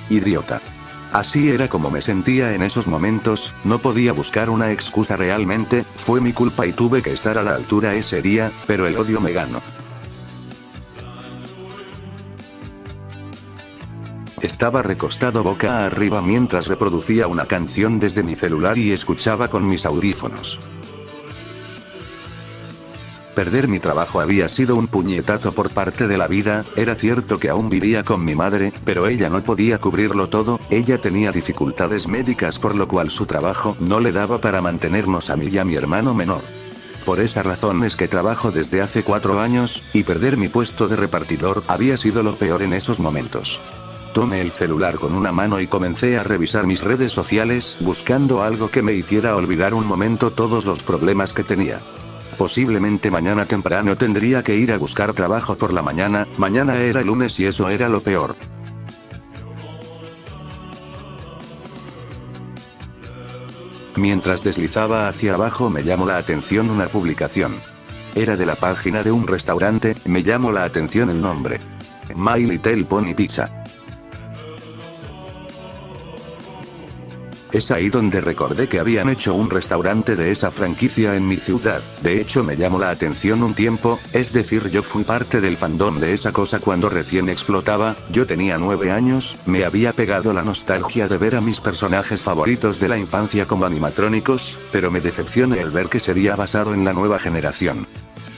Idiota. Así era como me sentía en esos momentos, no podía buscar una excusa realmente, fue mi culpa y tuve que estar a la altura ese día, pero el odio me ganó. Estaba recostado boca arriba mientras reproducía una canción desde mi celular y escuchaba con mis audífonos. Perder mi trabajo había sido un puñetazo por parte de la vida, era cierto que aún vivía con mi madre, pero ella no podía cubrirlo todo, ella tenía dificultades médicas por lo cual su trabajo no le daba para mantenernos a mí y a mi hermano menor. Por esa razón es que trabajo desde hace 4 años, y perder mi puesto de repartidor había sido lo peor en esos momentos. Tomé el celular con una mano y comencé a revisar mis redes sociales, buscando algo que me hiciera olvidar un momento todos los problemas que tenía. Posiblemente mañana temprano tendría que ir a buscar trabajo por la mañana, mañana era lunes y eso era lo peor. Mientras deslizaba hacia abajo me llamó la atención una publicación. Era de la página de un restaurante, me llamó la atención el nombre. My Little Pony Pizza. Es ahí donde recordé que habían hecho un restaurante de esa franquicia en mi ciudad, de hecho me llamó la atención un tiempo, es decir yo fui parte del fandom de esa cosa cuando recién explotaba, yo tenía 9 años, me había pegado la nostalgia de ver a mis personajes favoritos de la infancia como animatrónicos, pero me decepcioné al ver que sería basado en la nueva generación.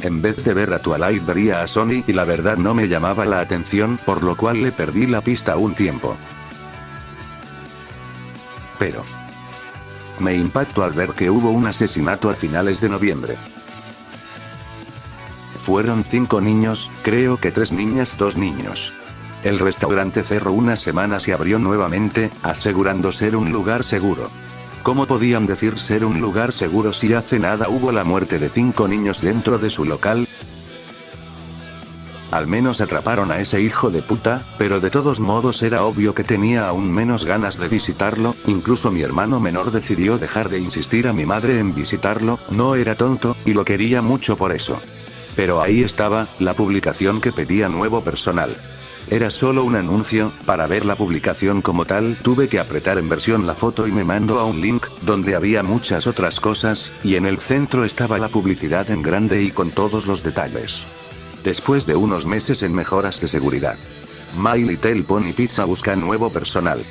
En vez de ver a Twilight vería a Sony y la verdad no me llamaba la atención, por lo cual le perdí la pista un tiempo. Pero me impactó al ver que hubo un asesinato a finales de noviembre. Fueron 5 niños, creo que 3 niñas, 2 niños. El restaurante cerró unas semanas y abrió nuevamente, asegurando ser un lugar seguro. ¿Cómo podían decir ser un lugar seguro si hace nada hubo la muerte de 5 niños dentro de su local? Al menos atraparon a ese hijo de puta, pero de todos modos era obvio que tenía aún menos ganas de visitarlo, incluso mi hermano menor decidió dejar de insistir a mi madre en visitarlo, no era tonto, y lo quería mucho por eso. Pero ahí estaba, la publicación que pedía nuevo personal. Era solo un anuncio, para ver la publicación como tal tuve que apretar en versión la foto y me mandó a un link, donde había muchas otras cosas, y en el centro estaba la publicidad en grande y con todos los detalles. Después de unos meses en mejoras de seguridad. My Little Pony Pizza busca nuevo personal.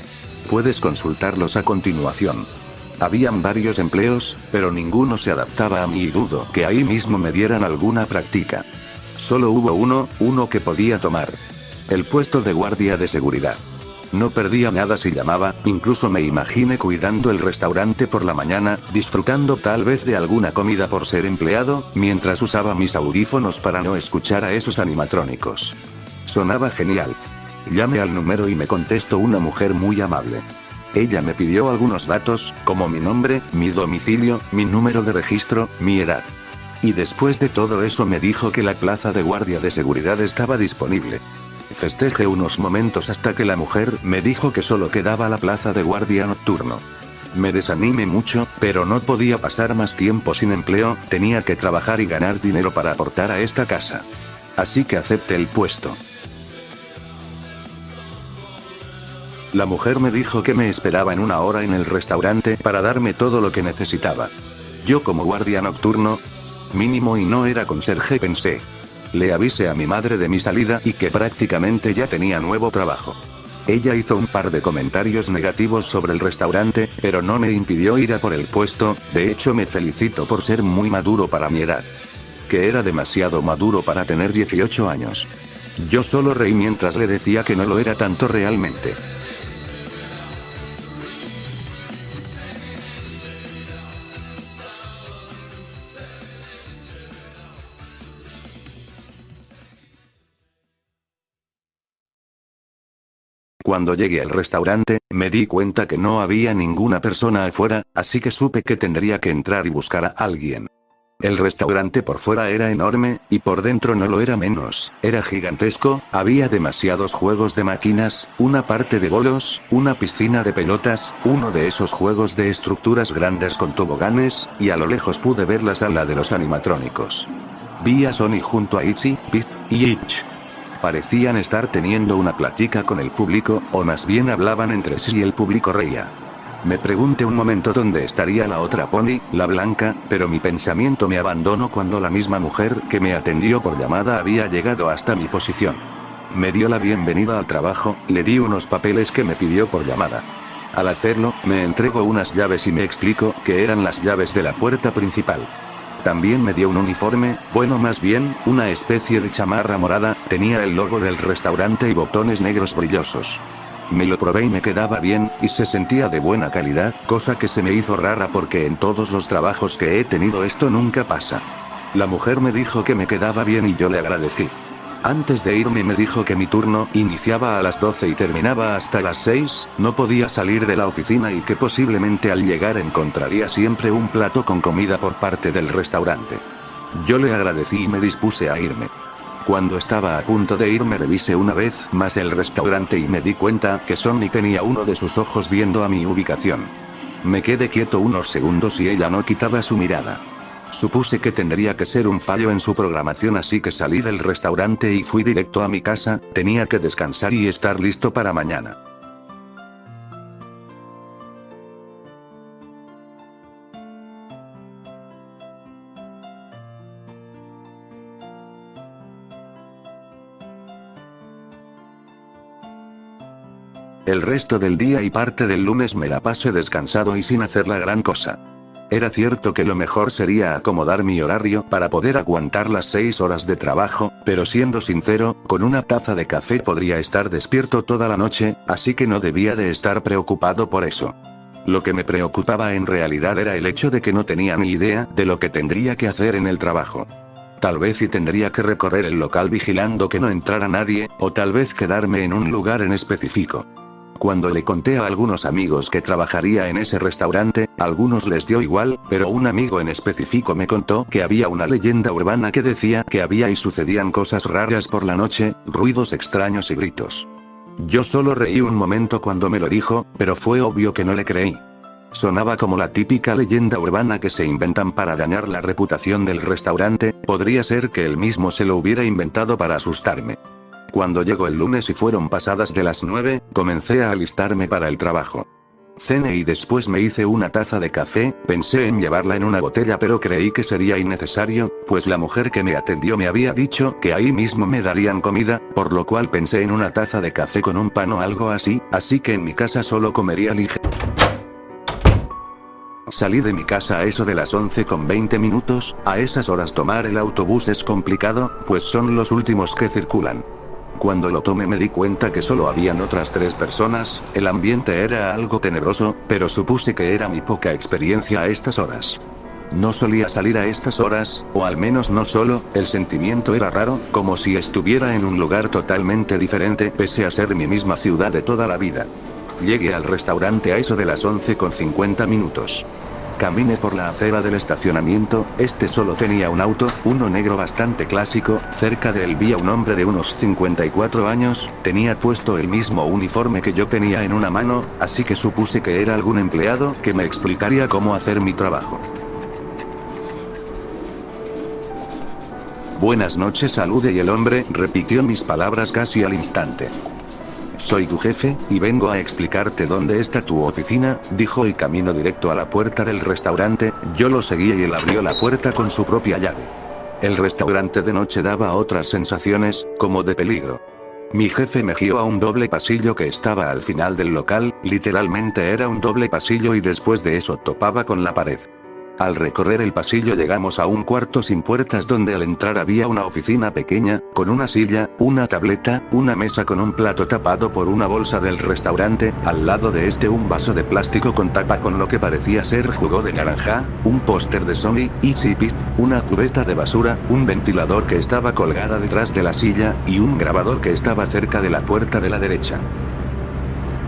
Puedes consultarlos a continuación. Habían varios empleos, pero ninguno se adaptaba a mí y dudo que ahí mismo me dieran alguna práctica. Solo hubo uno que podía tomar. El puesto de guardia de seguridad. No perdía nada si llamaba, incluso me imaginé cuidando el restaurante por la mañana, disfrutando tal vez de alguna comida por ser empleado, mientras usaba mis audífonos para no escuchar a esos animatrónicos. Sonaba genial. Llamé al número y me contestó una mujer muy amable. Ella me pidió algunos datos, como mi nombre, mi domicilio, mi número de registro, mi edad. Y después de todo eso me dijo que la plaza de guardia de seguridad estaba disponible. Festejé unos momentos hasta que la mujer me dijo que solo quedaba la plaza de guardia nocturno. Me desanimé mucho, pero no podía pasar más tiempo sin empleo, tenía que trabajar y ganar dinero para aportar a esta casa. Así que acepté el puesto. La mujer me dijo que me esperaba en 1 hora en el restaurante para darme todo lo que necesitaba. Yo como guardia nocturno, mínimo y no era conserje pensé. Le avisé a mi madre de mi salida y que prácticamente ya tenía nuevo trabajo. Ella hizo un par de comentarios negativos sobre el restaurante, pero no me impidió ir a por el puesto, de hecho me felicito por ser muy maduro para mi edad. Que era demasiado maduro para tener 18 años. Yo solo reí mientras le decía que no lo era tanto realmente. Cuando llegué al restaurante, me di cuenta que no había ninguna persona afuera, así que supe que tendría que entrar y buscar a alguien. El restaurante por fuera era enorme, y por dentro no lo era menos, era gigantesco, había demasiados juegos de máquinas, una parte de bolos, una piscina de pelotas, uno de esos juegos de estructuras grandes con toboganes, y a lo lejos pude ver la sala de los animatrónicos. Vi a Sony junto a Itchy, Pip y Itch. Parecían estar teniendo una plática con el público, o más bien hablaban entre sí y el público reía. Me pregunté un momento dónde estaría la otra pony, la blanca, pero mi pensamiento me abandonó cuando la misma mujer que me atendió por llamada había llegado hasta mi posición. Me dio la bienvenida al trabajo, le di unos papeles que me pidió por llamada. Al hacerlo, me entregó unas llaves y me explicó que eran las llaves de la puerta principal. También me dio un uniforme, bueno más bien, una especie de chamarra morada, tenía el logo del restaurante y botones negros brillosos. Me lo probé y me quedaba bien, y se sentía de buena calidad, cosa que se me hizo rara porque en todos los trabajos que he tenido esto nunca pasa. La mujer me dijo que me quedaba bien y yo le agradecí. Antes de irme me dijo que mi turno iniciaba a las 12 y terminaba hasta las 6, no podía salir de la oficina y que posiblemente al llegar encontraría siempre un plato con comida por parte del restaurante. Yo le agradecí y me dispuse a irme. Cuando estaba a punto de irme revisé una vez más el restaurante y me di cuenta que Sonny tenía uno de sus ojos viendo a mi ubicación. Me quedé quieto unos segundos y ella no quitaba su mirada. Supuse que tendría que ser un fallo en su programación, así que salí del restaurante y fui directo a mi casa, tenía que descansar y estar listo para mañana. El resto del día y parte del lunes me la pasé descansado y sin hacer la gran cosa. Era cierto que lo mejor sería acomodar mi horario para poder aguantar las 6 horas de trabajo, pero siendo sincero, con una taza de café podría estar despierto toda la noche, así que no debía de estar preocupado por eso. Lo que me preocupaba en realidad era el hecho de que no tenía ni idea de lo que tendría que hacer en el trabajo. Tal vez y tendría que recorrer el local vigilando que no entrara nadie, o tal vez quedarme en un lugar en específico. Cuando le conté a algunos amigos que trabajaría en ese restaurante, a algunos les dio igual, pero un amigo en específico me contó que había una leyenda urbana que decía que había y sucedían cosas raras por la noche, ruidos extraños y gritos. Yo solo reí un momento cuando me lo dijo, pero fue obvio que no le creí. Sonaba como la típica leyenda urbana que se inventan para dañar la reputación del restaurante, podría ser que él mismo se lo hubiera inventado para asustarme. Cuando llegó el lunes y fueron pasadas de las 9, comencé a alistarme para el trabajo. Cené y después me hice una taza de café, pensé en llevarla en una botella pero creí que sería innecesario, pues la mujer que me atendió me había dicho que ahí mismo me darían comida, por lo cual pensé en una taza de café con un pan o algo así que en mi casa solo comería ligero. Salí de mi casa a eso de las 11:20, a esas horas tomar el autobús es complicado, pues son los últimos que circulan. Cuando lo tomé me di cuenta que solo habían otras 3 personas, el ambiente era algo tenebroso, pero supuse que era mi poca experiencia a estas horas. No solía salir a estas horas, o al menos no solo, el sentimiento era raro, como si estuviera en un lugar totalmente diferente pese a ser mi misma ciudad de toda la vida. Llegué al restaurante a eso de las 11:50. Caminé por la acera del estacionamiento, este solo tenía un auto, uno negro bastante clásico, cerca de él vi a un hombre de unos 54 años, tenía puesto el mismo uniforme que yo tenía en una mano, así que supuse que era algún empleado que me explicaría cómo hacer mi trabajo. Buenas noches, saludé y el hombre repitió mis palabras casi al instante. Soy tu jefe, y vengo a explicarte dónde está tu oficina, dijo y caminó directo a la puerta del restaurante, yo lo seguía y él abrió la puerta con su propia llave. El restaurante de noche daba otras sensaciones, como de peligro. Mi jefe me guió a un doble pasillo que estaba al final del local, literalmente era un doble pasillo y después de eso topaba con la pared. Al recorrer el pasillo llegamos a un cuarto sin puertas donde al entrar había una oficina pequeña, con una silla, una tableta, una mesa con un plato tapado por una bolsa del restaurante, al lado de este un vaso de plástico con tapa con lo que parecía ser jugo de naranja, un póster de Sony, Easy Pip, una cubeta de basura, un ventilador que estaba colgada detrás de la silla, y un grabador que estaba cerca de la puerta de la derecha.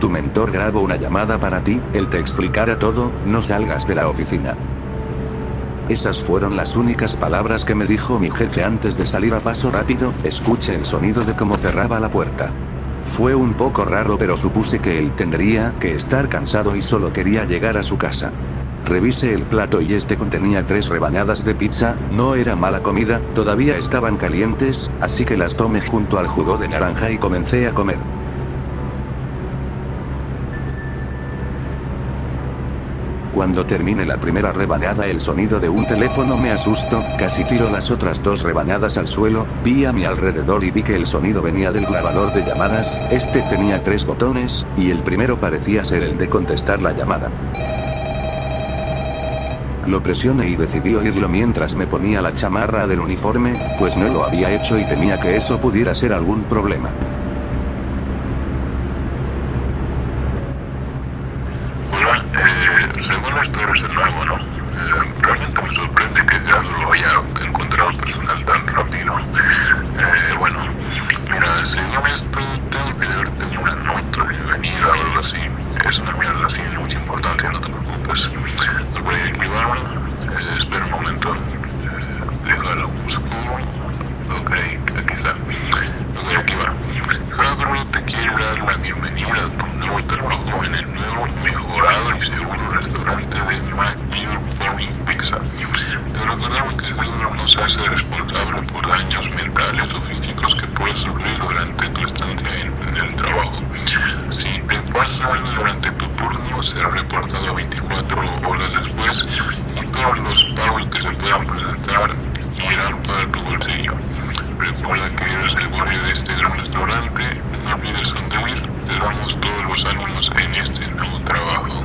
Tu mentor grabó una llamada para ti, él te explicará todo, no salgas de la oficina. Esas fueron las únicas palabras que me dijo mi jefe antes de salir a paso rápido, escuché el sonido de cómo cerraba la puerta. Fue un poco raro pero supuse que él tendría que estar cansado y solo quería llegar a su casa. Revisé el plato y este contenía 3 rebanadas de pizza. No era mala comida, todavía estaban calientes, así que las tomé junto al jugo de naranja y comencé a comer. Cuando terminé la primera rebanada, el sonido de un teléfono me asustó, casi tiro las otras 2 rebanadas al suelo. Vi a mi alrededor y vi que el sonido venía del grabador de llamadas. Este tenía 3 botones, y el primero parecía ser el de contestar la llamada. Lo presioné y decidí oírlo mientras me ponía la chamarra del uniforme, pues no lo había hecho y temía que eso pudiera ser algún problema. Según esto eres el nuevo, ¿no? Realmente me sorprende que ya lo haya encontrado personal tan rápido. Bueno, mira, según esto tengo que darte una nota de bienvenida o algo así. Es una mierda así de mucha importancia, no te preocupes. Lo voy a activar. Espera un momento. Déjalo, busco. Ok, aquí está. Lo voy a activar. Javier te quiere dar la bienvenida a tu nuevo trabajo en el nuevo, mejorado y seguro restaurante de McEar Pizza. Te recordamos que Javier no se hace responsable por daños mentales o físicos que puedas sufrir durante tu estancia en el trabajo. Si te pasa algo durante tu turno, será reportado 24 horas después y todos los pagos que se puedan presentar irán para tu bolsillo. Recuerda que eres el guardia de este gran restaurante, no olvides sonreír, te damos todos los ánimos en este nuevo trabajo.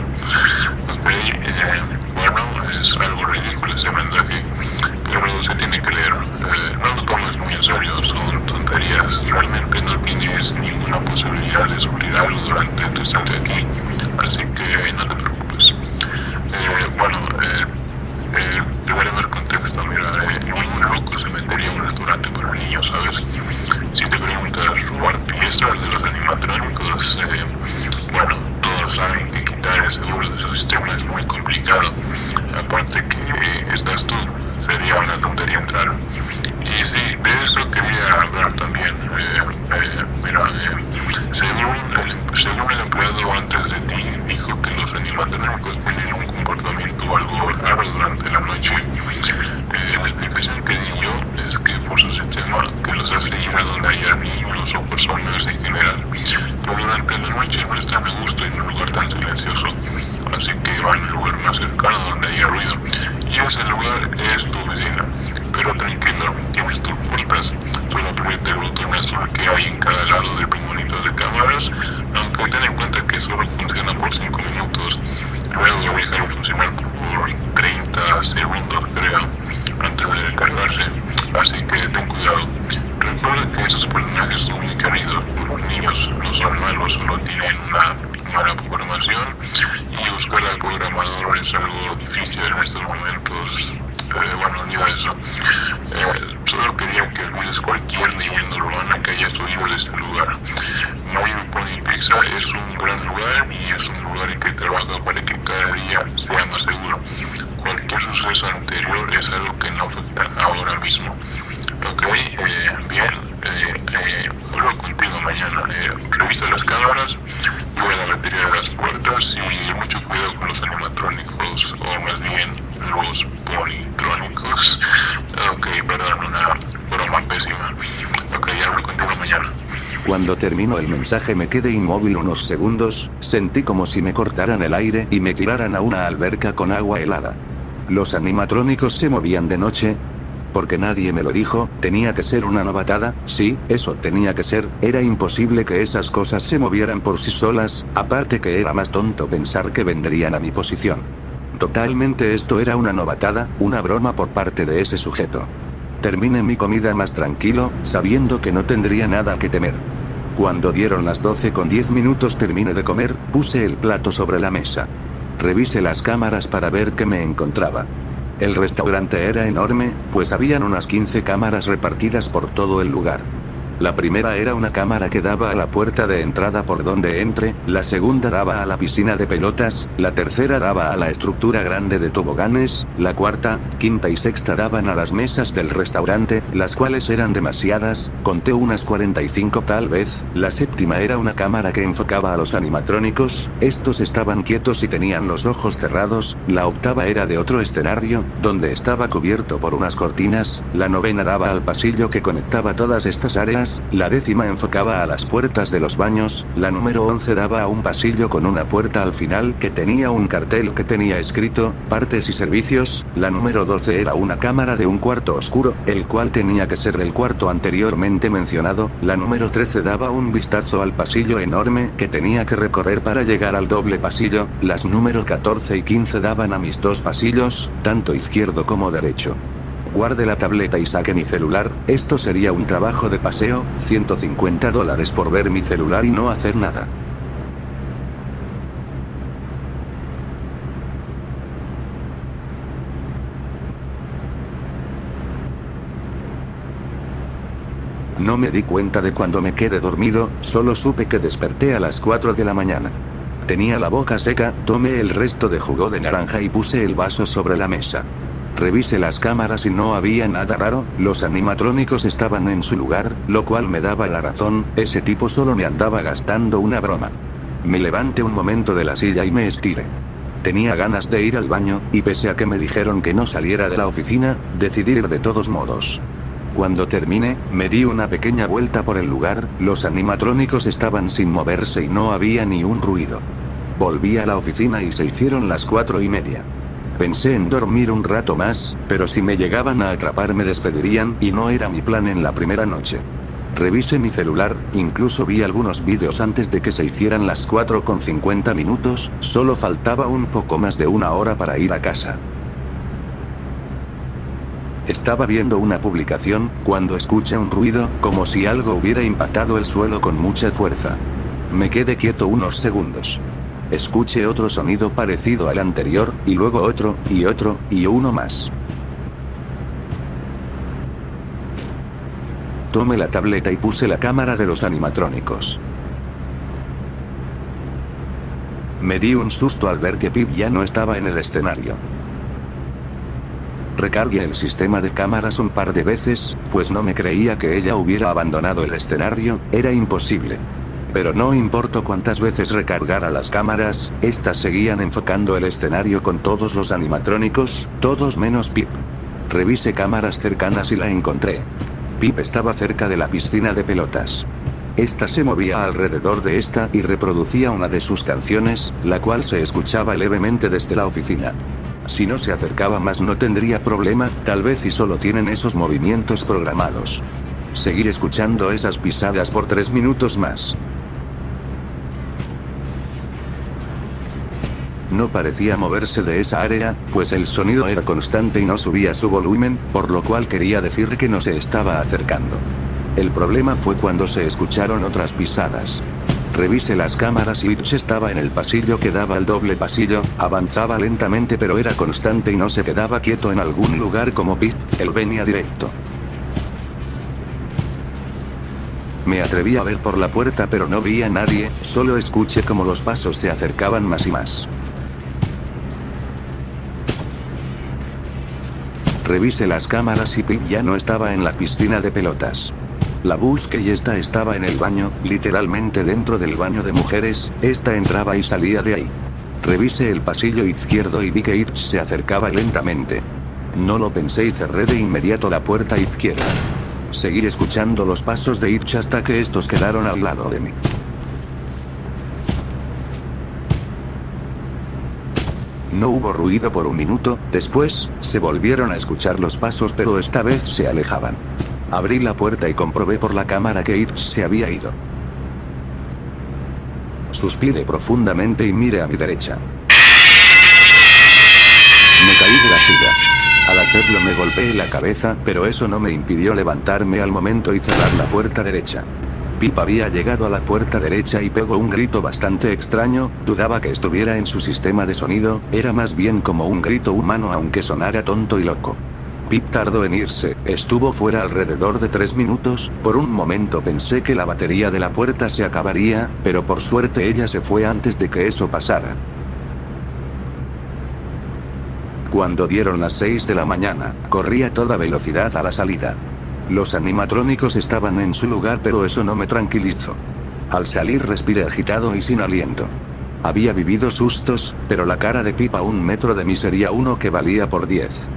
Ok, bueno, es algo ridículo ese mensaje, pero se tiene que leer. No lo tomes muy en serio, son tonterías, realmente no tienes ninguna posibilidad de sufrir algo durante tu estancia aquí, así que no te preocupes. Te voy a dar contexto, mira, ningún loco se metería a un restaurante para niños, ¿sabes? Si te preguntas robar piezas de los animatrónicos, bueno, todos saben que quitar el seguro de su sistema es muy complicado. Aparte que estás tú, sería una tontería entrar. Y sí, de eso quería hablar también. Según el empleado antes de ti, dijo que los animatrónicos tienen un comportamiento algo raro durante la noche. La explicación que di yo es que por su sistema que los hace ir a donde haya niños o personas en general, pero durante la noche no están a gusto en un lugar tan silencioso, así que van al lugar más cercano donde haya ruido, y ese lugar es tu oficina. Pero tranquilo, tienes tus puertas, solo aprieta el botón azul que hay en cada lado del monitor de cámaras, aunque ten en cuenta que solo funciona por 5 minutos, luego dejarlo funcionar por 30 segundos creo, antes de cargarse, así que ten cuidado. Recuerda que esos personajes son muy queridos por los niños, no son malos, solo tienen una mala programación y buscar al programador es algo difícil en estos momentos. Olvida eso. Solo quería que olvides cualquier leyenda urbana que haya subido de este lugar. My Pony Pizza es un gran lugar y es un lugar en que trabaja para que cada día sea más seguro. Cualquier suceso anterior es algo que no afecta ahora mismo. Ok, bien. Hablo contigo mañana. Revisa las cámaras, lleva la batería de las puertas y mucho cuidado con los animatrónicos, o más bien los ponitrónicos. Ok, perdón, una broma pésima. Ok, hablo contigo mañana. Cuando terminó el mensaje me quedé inmóvil unos segundos, sentí como si me cortaran el aire y me tiraran a una alberca con agua helada. Los animatrónicos se movían de noche. Porque nadie me lo dijo, tenía que ser una novatada, sí, eso tenía que ser, era imposible que esas cosas se movieran por sí solas, aparte que era más tonto pensar que vendrían a mi posición. Totalmente esto era una novatada, una broma por parte de ese sujeto. Terminé mi comida más tranquilo, sabiendo que no tendría nada que temer. Cuando dieron las 12:10 terminé de comer, puse el plato sobre la mesa. Revisé las cámaras para ver qué me encontraba. El restaurante era enorme, pues habían unas 15 cámaras repartidas por todo el lugar. La primera era una cámara que daba a la puerta de entrada por donde entre, la segunda daba a la piscina de pelotas, la tercera daba a la estructura grande de toboganes, la cuarta, quinta y sexta daban a las mesas del restaurante, las cuales eran demasiadas, conté unas 45 tal vez, la séptima era una cámara que enfocaba a los animatrónicos, estos estaban quietos y tenían los ojos cerrados, la octava era de otro escenario, donde estaba cubierto por unas cortinas, la novena daba al pasillo que conectaba todas estas áreas, la décima enfocaba a las puertas de los baños, la número 11 daba a un pasillo con una puerta al final que tenía un cartel que tenía escrito, partes y servicios, la número 12 era una cámara de un cuarto oscuro, el cual tenía que ser el cuarto anteriormente mencionado, la número 13 daba un vistazo al pasillo enorme que tenía que recorrer para llegar al doble pasillo, las número 14 y 15 daban a mis dos pasillos, tanto izquierdo como derecho. Guarde la tableta y saque mi celular, esto sería un trabajo de paseo, $150 por ver mi celular y no hacer nada. No me di cuenta de cuando me quedé dormido, solo supe que desperté a las 4 de la mañana. Tenía la boca seca, tomé el resto de jugo de naranja y puse el vaso sobre la mesa. Revisé las cámaras y no había nada raro, los animatrónicos estaban en su lugar, lo cual me daba la razón, ese tipo solo me andaba gastando una broma. Me levanté un momento de la silla y me estiré. Tenía ganas de ir al baño, y pese a que me dijeron que no saliera de la oficina, decidí ir de todos modos. Cuando terminé, me di una pequeña vuelta por el lugar, los animatrónicos estaban sin moverse y no había ni un ruido. Volví a la oficina y se hicieron las 4:30. Pensé en dormir un rato más, pero si me llegaban a atrapar me despedirían y no era mi plan en la primera noche. Revisé mi celular, incluso vi algunos vídeos antes de que se hicieran las 4:50, solo faltaba un poco más de una hora para ir a casa. Estaba viendo una publicación, cuando escuché un ruido, como si algo hubiera impactado el suelo con mucha fuerza. Me quedé quieto unos segundos. Escuché otro sonido parecido al anterior, y luego otro, y uno más. Tomé la tableta y puse la cámara de los animatrónicos. Me di un susto al ver que Pip ya no estaba en el escenario. Recargué el sistema de cámaras un par de veces, pues no me creía que ella hubiera abandonado el escenario, era imposible. Pero no importó cuántas veces recargara las cámaras, estas seguían enfocando el escenario con todos los animatrónicos, todos menos Pip. Revisé cámaras cercanas y la encontré. Pip estaba cerca de la piscina de pelotas. Esta se movía alrededor de esta y reproducía una de sus canciones, la cual se escuchaba levemente desde la oficina. Si no se acercaba más no tendría problema, tal vez y solo tienen esos movimientos programados. Seguir escuchando esas pisadas por 3 minutos más. No parecía moverse de esa área, pues el sonido era constante y no subía su volumen, por lo cual quería decir que no se estaba acercando. El problema fue cuando se escucharon otras pisadas. Revisé las cámaras y Itch estaba en el pasillo que daba al doble pasillo, avanzaba lentamente pero era constante y no se quedaba quieto en algún lugar como Pip, él venía directo. Me atreví a ver por la puerta pero no vi a nadie, solo escuché como los pasos se acercaban más y más. Revisé las cámaras y Pip ya no estaba en la piscina de pelotas. La busqué y esta estaba en el baño, literalmente dentro del baño de mujeres, esta entraba y salía de ahí. Revisé el pasillo izquierdo y vi que Itch se acercaba lentamente. No lo pensé y cerré de inmediato la puerta izquierda. Seguí escuchando los pasos de Itch hasta que estos quedaron al lado de mí. No hubo ruido por un minuto, después, se volvieron a escuchar los pasos pero esta vez se alejaban. Abrí la puerta y comprobé por la cámara que Itch se había ido. Suspiré profundamente y miré a mi derecha. Me caí de la silla. Al hacerlo me golpeé la cabeza, pero eso no me impidió levantarme al momento y cerrar la puerta derecha. Pip había llegado a la puerta derecha y pegó un grito bastante extraño, dudaba que estuviera en su sistema de sonido, era más bien como un grito humano aunque sonara tonto y loco. Pip tardó en irse, estuvo fuera alrededor de 3 minutos, por un momento pensé que la batería de la puerta se acabaría, pero por suerte ella se fue antes de que eso pasara. Cuando dieron las 6 de la mañana, corrí a toda velocidad a la salida. Los animatrónicos estaban en su lugar, pero eso no me tranquilizó. Al salir respiré agitado y sin aliento. Había vivido sustos, pero la cara de Pip a 1 metro de mí sería uno que valía por 10.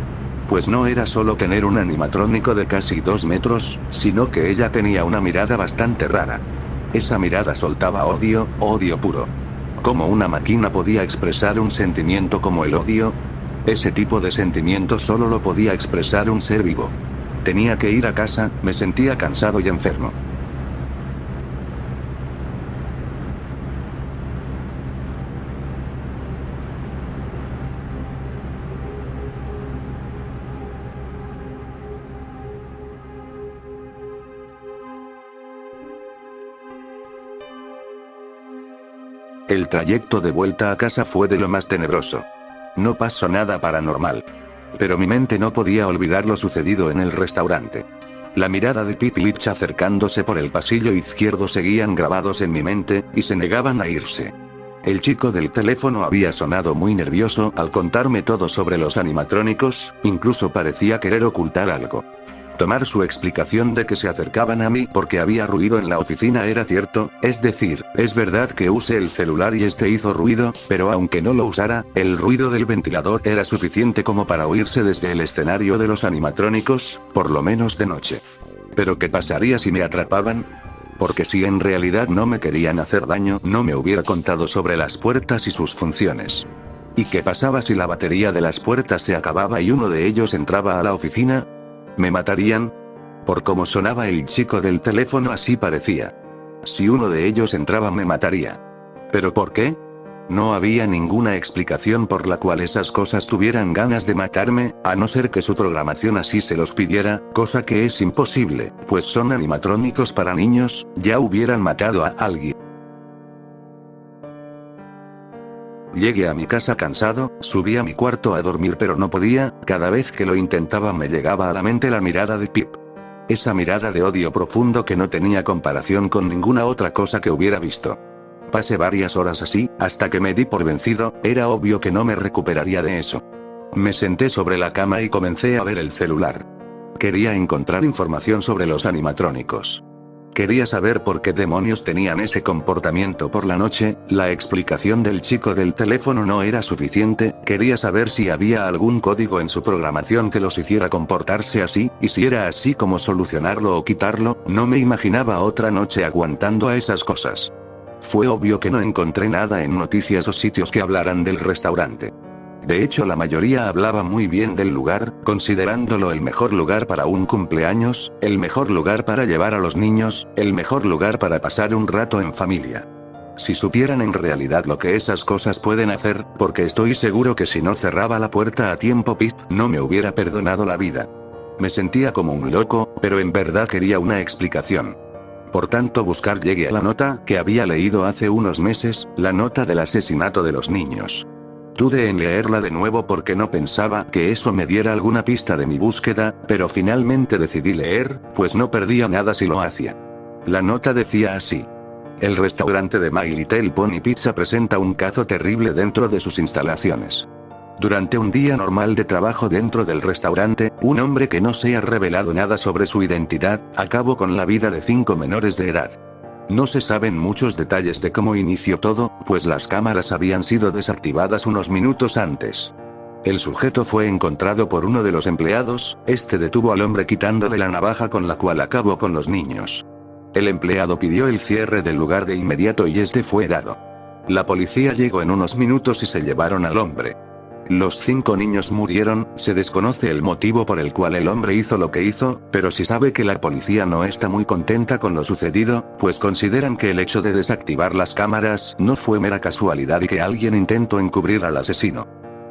Pues no era solo tener un animatrónico de casi 2 metros, sino que ella tenía una mirada bastante rara. Esa mirada soltaba odio, odio puro. ¿Cómo una máquina podía expresar un sentimiento como el odio? Ese tipo de sentimiento solo lo podía expresar un ser vivo. Tenía que ir a casa, me sentía cansado y enfermo. El trayecto de vuelta a casa fue de lo más tenebroso. No pasó nada paranormal. Pero mi mente no podía olvidar lo sucedido en el restaurante. La mirada de Pip y Litch acercándose por el pasillo izquierdo seguían grabados en mi mente, y se negaban a irse. El chico del teléfono había sonado muy nervioso al contarme todo sobre los animatrónicos, incluso parecía querer ocultar algo. Tomar su explicación de que se acercaban a mí porque había ruido en la oficina era cierto, es decir, es verdad que usé el celular y este hizo ruido, pero aunque no lo usara, el ruido del ventilador era suficiente como para oírse desde el escenario de los animatrónicos, por lo menos de noche. ¿Pero qué pasaría si me atrapaban? Porque si en realidad no me querían hacer daño, no me hubiera contado sobre las puertas y sus funciones. ¿Y qué pasaba si la batería de las puertas se acababa y uno de ellos entraba a la oficina? ¿Me matarían? Por cómo sonaba el chico del teléfono así parecía. Si uno de ellos entraba me mataría. ¿Pero por qué? No había ninguna explicación por la cual esas cosas tuvieran ganas de matarme, a no ser que su programación así se los pidiera, cosa que es imposible, pues son animatrónicos para niños, ya hubieran matado a alguien. Llegué a mi casa cansado, subí a mi cuarto a dormir pero no podía, cada vez que lo intentaba me llegaba a la mente la mirada de Pip. Esa mirada de odio profundo que no tenía comparación con ninguna otra cosa que hubiera visto. Pasé varias horas así, hasta que me di por vencido, era obvio que no me recuperaría de eso. Me senté sobre la cama y comencé a ver el celular. Quería encontrar información sobre los animatrónicos. Quería saber por qué demonios tenían ese comportamiento por la noche, la explicación del chico del teléfono no era suficiente, quería saber si había algún código en su programación que los hiciera comportarse así, y si era así cómo solucionarlo o quitarlo, no me imaginaba otra noche aguantando a esas cosas. Fue obvio que no encontré nada en noticias o sitios que hablaran del restaurante. De hecho la mayoría hablaba muy bien del lugar, considerándolo el mejor lugar para un cumpleaños, el mejor lugar para llevar a los niños, el mejor lugar para pasar un rato en familia. Si supieran en realidad lo que esas cosas pueden hacer, porque estoy seguro que si no cerraba la puerta a tiempo Pip no me hubiera perdonado la vida. Me sentía como un loco, pero en verdad quería una explicación. Por tanto llegué a la nota que había leído hace unos meses, la nota del asesinato de los niños. Dudé en leerla de nuevo porque no pensaba que eso me diera alguna pista de mi búsqueda, pero finalmente decidí leer, pues no perdía nada si lo hacía. La nota decía así. El restaurante de My Little Pony Pizza presenta un caso terrible dentro de sus instalaciones. Durante un día normal de trabajo dentro del restaurante, un hombre que no se ha revelado nada sobre su identidad, acabó con la vida de 5 menores de edad. No se saben muchos detalles de cómo inició todo, pues las cámaras habían sido desactivadas unos minutos antes. El sujeto fue encontrado por uno de los empleados, este detuvo al hombre quitándole la navaja con la cual acabó con los niños. El empleado pidió el cierre del lugar de inmediato y este fue dado. La policía llegó en unos minutos y se llevaron al hombre. Los 5 niños murieron, se desconoce el motivo por el cual el hombre hizo lo que hizo, pero se sabe que la policía no está muy contenta con lo sucedido, pues consideran que el hecho de desactivar las cámaras no fue mera casualidad y que alguien intentó encubrir al asesino.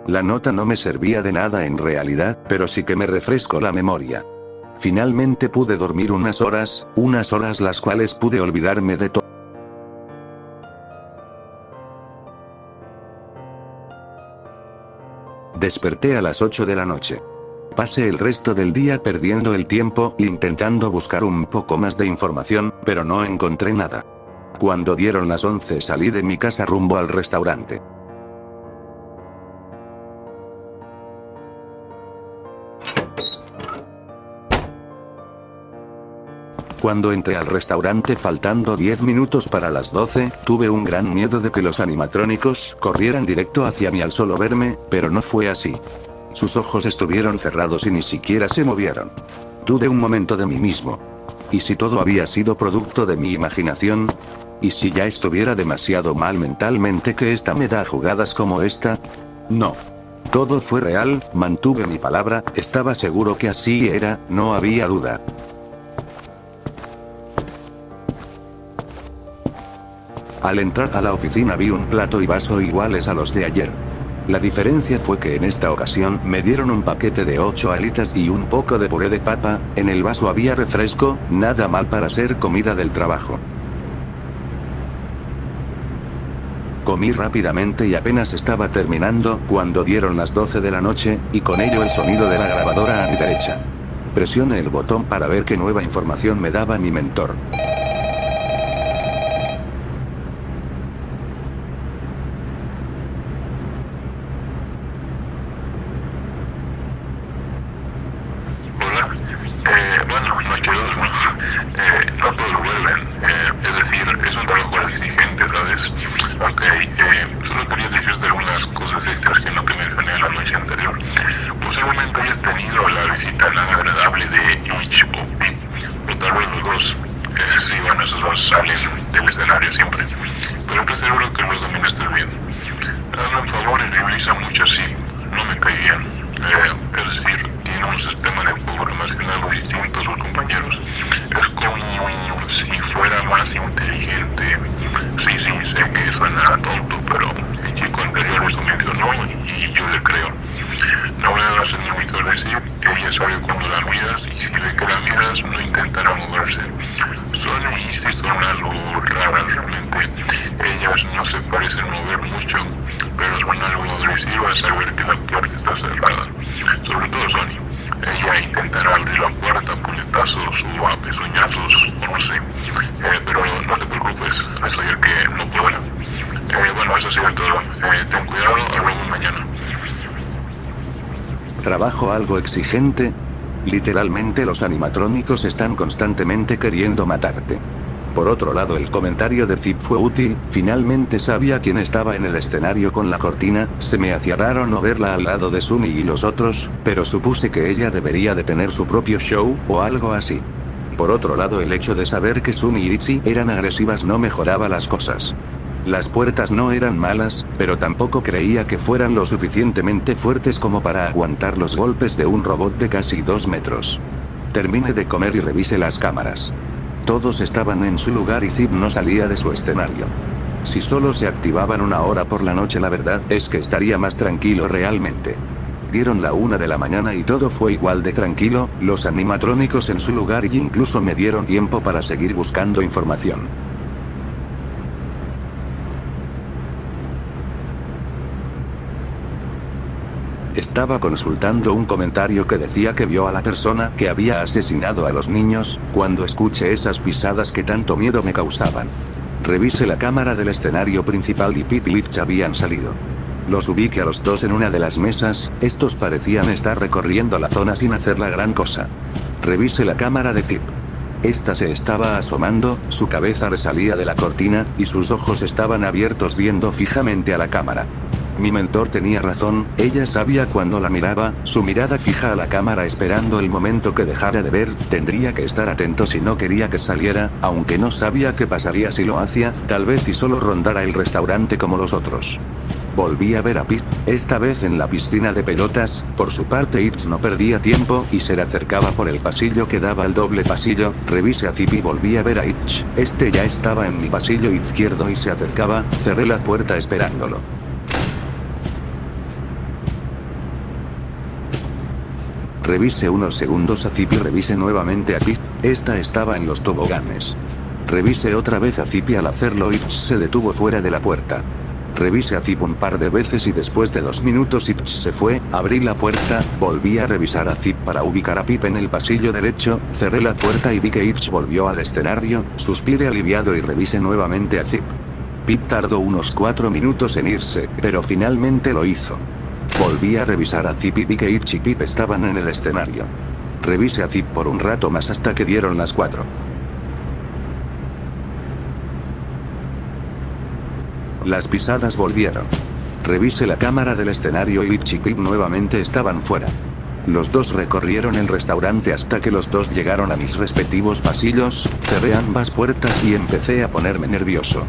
La nota no me servía de nada en realidad, pero sí que me refrescó la memoria. Finalmente pude dormir unas horas las cuales pude olvidarme de todo. Desperté a las 8 de la noche. Pasé el resto del día perdiendo el tiempo, intentando buscar un poco más de información, pero no encontré nada. Cuando dieron las 11 salí de mi casa rumbo al restaurante. Cuando entré al restaurante faltando 10 minutos para las 12, tuve un gran miedo de que los animatrónicos corrieran directo hacia mí al solo verme, pero no fue así. Sus ojos estuvieron cerrados y ni siquiera se movieron. Dudé un momento de mí mismo. ¿Y si todo había sido producto de mi imaginación? ¿Y si ya estuviera demasiado mal mentalmente que esta me da jugadas como esta? No. Todo fue real, mantuve mi palabra, estaba seguro que así era, no había duda. Al entrar a la oficina vi un plato y vaso iguales a los de ayer. La diferencia fue que en esta ocasión me dieron un paquete de 8 alitas y un poco de puré de papa, en el vaso había refresco, nada mal para ser comida del trabajo. Comí rápidamente y apenas estaba terminando cuando dieron las 12 de la noche, y con ello el sonido de la grabadora a mi derecha. Presioné el botón para ver qué nueva información me daba mi mentor. Bueno, no quiero, no todos vuelven, es decir, es un trabajo exigente, ¿sabes? Ok, solo quería decirte algunas cosas extras que no te mencioné la noche anterior. Posiblemente hayas tenido la visita nada agradable de Itch o Pete, o tal vez los dos. Sí, bueno, esos dos salen del escenario siempre, pero te aseguro que los dominaste bien. Hazme un favor y revisa mucho así, no me cae bien. Es decir, tiene un sistema de programación algo distinto a sus compañeros. Es como si fuera más inteligente. Sí, sé que suena tonto, pero el chico anterior eso mencionó y yo le creo. No le hagas en el monitor decir, ella sabe cuando la miras y si ve que la miras no intentará moverse. Son y sí son algo raras realmente. Ellas no se parecen mover mucho, pero son algo agresivas al ver que la puerta está cerrada. Sobre todo Sony. Ella intentará abrir la puerta, puñetazos o a pezuñazos, o no sé. Pero no te preocupes, eso ya que no podrá. Bueno, eso sería todo. Ten cuidado, hablamos mañana. ¿Trabajo algo exigente? Literalmente los animatrónicos están constantemente queriendo matarte. Por otro lado, el comentario de Zip fue útil, finalmente sabía quién estaba en el escenario con la cortina, se me hacía raro no verla al lado de Sunny y los otros, pero supuse que ella debería de tener su propio show, o algo así. Por otro lado, el hecho de saber que Sunny y Itchy eran agresivas no mejoraba las cosas. Las puertas no eran malas, pero tampoco creía que fueran lo suficientemente fuertes como para aguantar los golpes de un robot de casi 2 metros. Terminé de comer y revisé las cámaras. Todos estaban en su lugar y Zip no salía de su escenario. Si solo se activaban una hora por la noche, la verdad es que estaría más tranquilo realmente. Dieron la 1 de la mañana y todo fue igual de tranquilo, los animatrónicos en su lugar y incluso me dieron tiempo para seguir buscando información. Estaba consultando un comentario que decía que vio a la persona que había asesinado a los niños, cuando escuché esas pisadas que tanto miedo me causaban. Revisé la cámara del escenario principal y Pete y Itch habían salido. Los ubiqué a los dos en una de las mesas, estos parecían estar recorriendo la zona sin hacer la gran cosa. Revisé la cámara de Zip. Esta se estaba asomando, su cabeza resalía de la cortina, y sus ojos estaban abiertos viendo fijamente a la cámara. Mi mentor tenía razón, ella sabía cuando la miraba, su mirada fija a la cámara esperando el momento que dejara de ver, tendría que estar atento si no quería que saliera, aunque no sabía qué pasaría si lo hacía, tal vez y solo rondara el restaurante como los otros. Volví a ver a Pete, esta vez en la piscina de pelotas, por su parte Itch no perdía tiempo y se le acercaba por el pasillo que daba al doble pasillo, revisé a Zip y volví a ver a Itch, este ya estaba en mi pasillo izquierdo y se acercaba, cerré la puerta esperándolo. Revisé unos segundos a Zip y revisé nuevamente a Pete, esta estaba en los toboganes. Revisé otra vez a Zip y al hacerlo Itch se detuvo fuera de la puerta. Revisé a Zip un par de veces y después de 2 minutos Itch se fue, abrí la puerta, volví a revisar a Zip para ubicar a Pip en el pasillo derecho, cerré la puerta y vi que Itch volvió al escenario, suspiré aliviado y revisé nuevamente a Zip. Pip tardó unos 4 minutos en irse, pero finalmente lo hizo. Volví a revisar a Zip y vi que Itch y Pip estaban en el escenario. Revisé a Zip por un rato más hasta que dieron las 4. Las pisadas volvieron. Revisé la cámara del escenario y Itch y Pip nuevamente estaban fuera. Los dos recorrieron el restaurante hasta que los dos llegaron a mis respectivos pasillos, cerré ambas puertas y empecé a ponerme nervioso.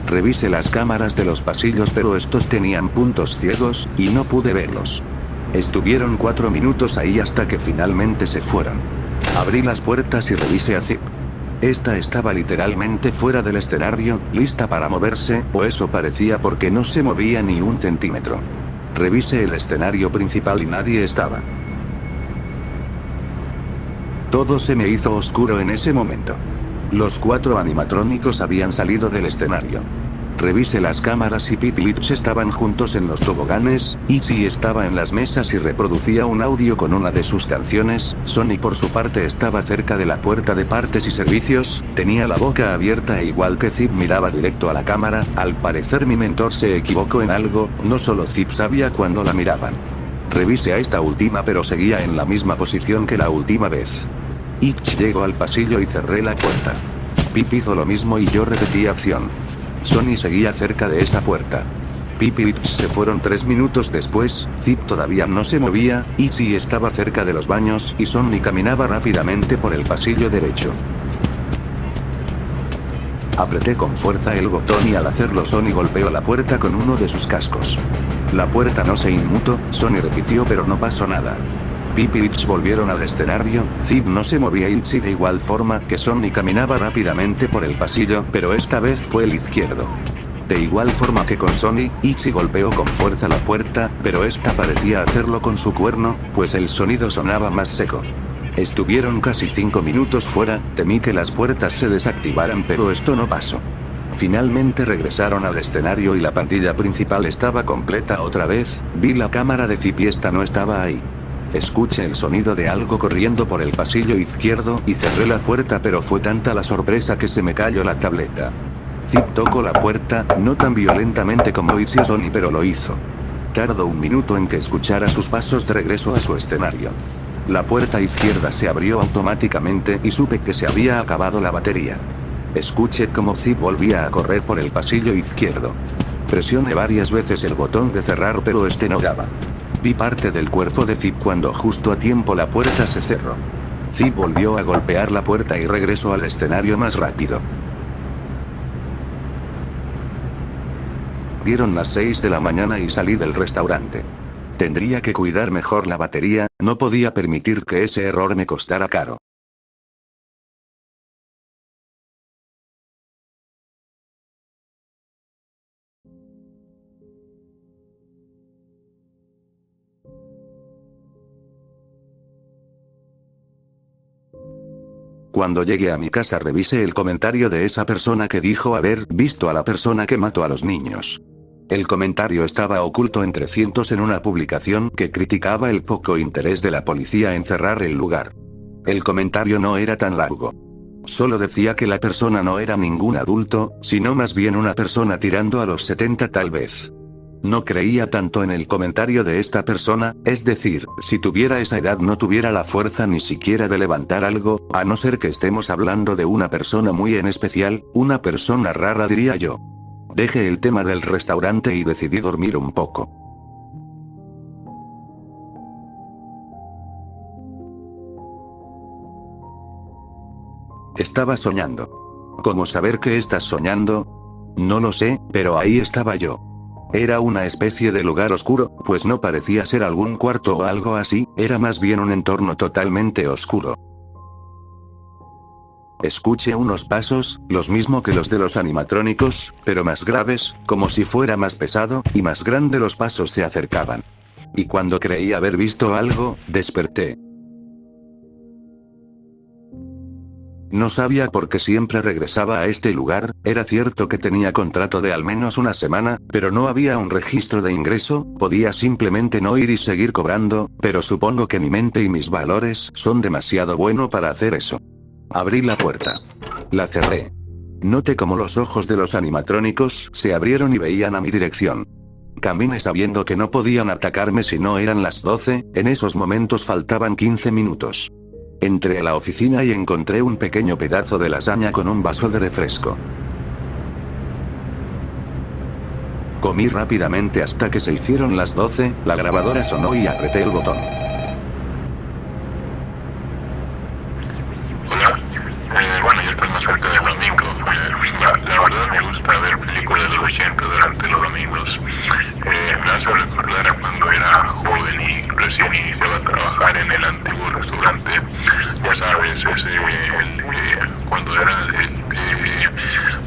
Revisé las cámaras de los pasillos pero estos tenían puntos ciegos, y no pude verlos. Estuvieron 4 minutos ahí hasta que finalmente se fueron. Abrí las puertas y revisé a Zip. Esta estaba literalmente fuera del escenario, lista para moverse, o eso parecía porque no se movía ni un centímetro. Revisé el escenario principal y nadie estaba. Todo se me hizo oscuro en ese momento. Los 4 animatrónicos habían salido del escenario. Revisé las cámaras y Pip y Itch estaban juntos en los toboganes, Itchy estaba en las mesas y reproducía un audio con una de sus canciones, Sonny por su parte estaba cerca de la puerta de partes y servicios, tenía la boca abierta e igual que Zip miraba directo a la cámara, al parecer mi mentor se equivocó en algo, no solo Zip sabía cuando la miraban. Revisé a esta última pero seguía en la misma posición que la última vez. Itch llegó al pasillo y cerré la puerta. Pip hizo lo mismo y yo repetí acción. Sonny seguía cerca de esa puerta. Pip y Itch se fueron 3 minutos después, Zip todavía no se movía, Itchy estaba cerca de los baños y Sonny caminaba rápidamente por el pasillo derecho. Apreté con fuerza el botón y al hacerlo Sonny golpeó la puerta con uno de sus cascos. La puerta no se inmutó, Sonny repitió pero no pasó nada. Pip y Itch volvieron al escenario, Zip no se movía Itchy de igual forma que Sonny caminaba rápidamente por el pasillo, pero esta vez fue el izquierdo. De igual forma que con Sonny, Itchy golpeó con fuerza la puerta, pero esta parecía hacerlo con su cuerno, pues el sonido sonaba más seco. Estuvieron casi 5 minutos fuera, temí que las puertas se desactivaran pero esto no pasó. Finalmente regresaron al escenario y la pantalla principal estaba completa otra vez, vi la cámara de Zip y esta no estaba ahí. Escuché el sonido de algo corriendo por el pasillo izquierdo y cerré la puerta pero fue tanta la sorpresa que se me cayó la tableta. Zip tocó la puerta, no tan violentamente como Itchy o Sonny pero lo hizo. Tardó 1 minuto en que escuchara sus pasos de regreso a su escenario. La puerta izquierda se abrió automáticamente y supe que se había acabado la batería. Escuché cómo Zip volvía a correr por el pasillo izquierdo. Presioné varias veces el botón de cerrar pero este no daba. Vi parte del cuerpo de Zip cuando justo a tiempo la puerta se cerró. Zip volvió a golpear la puerta y regresó al escenario más rápido. Dieron las 6 de la mañana y salí del restaurante. Tendría que cuidar mejor la batería, no podía permitir que ese error me costara caro. Cuando llegué a mi casa revisé el comentario de esa persona que dijo haber visto a la persona que mató a los niños. El comentario estaba oculto entre cientos en una publicación que criticaba el poco interés de la policía en cerrar el lugar. El comentario no era tan largo. Solo decía que la persona no era ningún adulto, sino más bien una persona tirando a los 70 tal vez. No creía tanto en el comentario de esta persona, es decir, si tuviera esa edad no tuviera la fuerza ni siquiera de levantar algo, a no ser que estemos hablando de una persona muy en especial, una persona rara diría yo. Dejé el tema del restaurante y decidí dormir un poco. Estaba soñando. ¿Cómo saber que estás soñando? No lo sé, pero ahí estaba yo. Era una especie de lugar oscuro, pues no parecía ser algún cuarto o algo así, era más bien un entorno totalmente oscuro. Escuché unos pasos, los mismos que los de los animatrónicos, pero más graves, como si fuera más pesado, y más grande los pasos se acercaban. Y cuando creí haber visto algo, desperté. No sabía por qué siempre regresaba a este lugar. Era cierto que tenía contrato de al menos una semana, pero no había un registro de ingreso. Podía simplemente no ir y seguir cobrando, pero supongo que mi mente y mis valores son demasiado bueno para hacer eso. Abrí la puerta. La cerré. Noté como los ojos de los animatrónicos se abrieron y veían a mi dirección. Caminé sabiendo que no podían atacarme si no eran las 12, en esos momentos faltaban 15 minutos. Entré a la oficina y encontré un pequeño pedazo de lasaña con un vaso de refresco. Comí rápidamente hasta que se hicieron las 12, la grabadora sonó y apreté el botón. Hola, bueno, ya estamos cerca del domingo. La verdad me gusta ver películas de los 80 durante los domingos. Me hace recordar a cuando era joven y recién iniciaba a trabajar en el antiguo restaurante. Ya sabes, cuando era de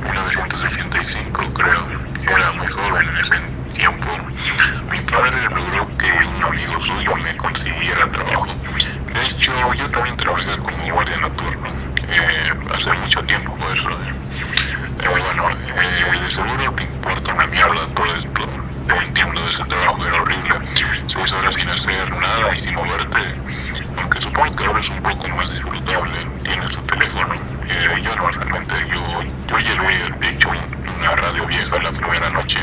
1985, creo. Era muy joven en ese tiempo. Mi padre logró que un amigo suyo me consiguiera trabajo. De hecho, yo también trabajé como guardia nocturno. Hace mucho tiempo, pues. De seguro te importa una mierda todo esto. Te entiendo, de ese trabajo era horrible. 6 horas sin hacer nada y sin moverte. Aunque supongo que ahora es un poco más disfrutable. Tienes tu teléfono. Yo normalmente, yo llevé, de hecho, una radio vieja la primera noche,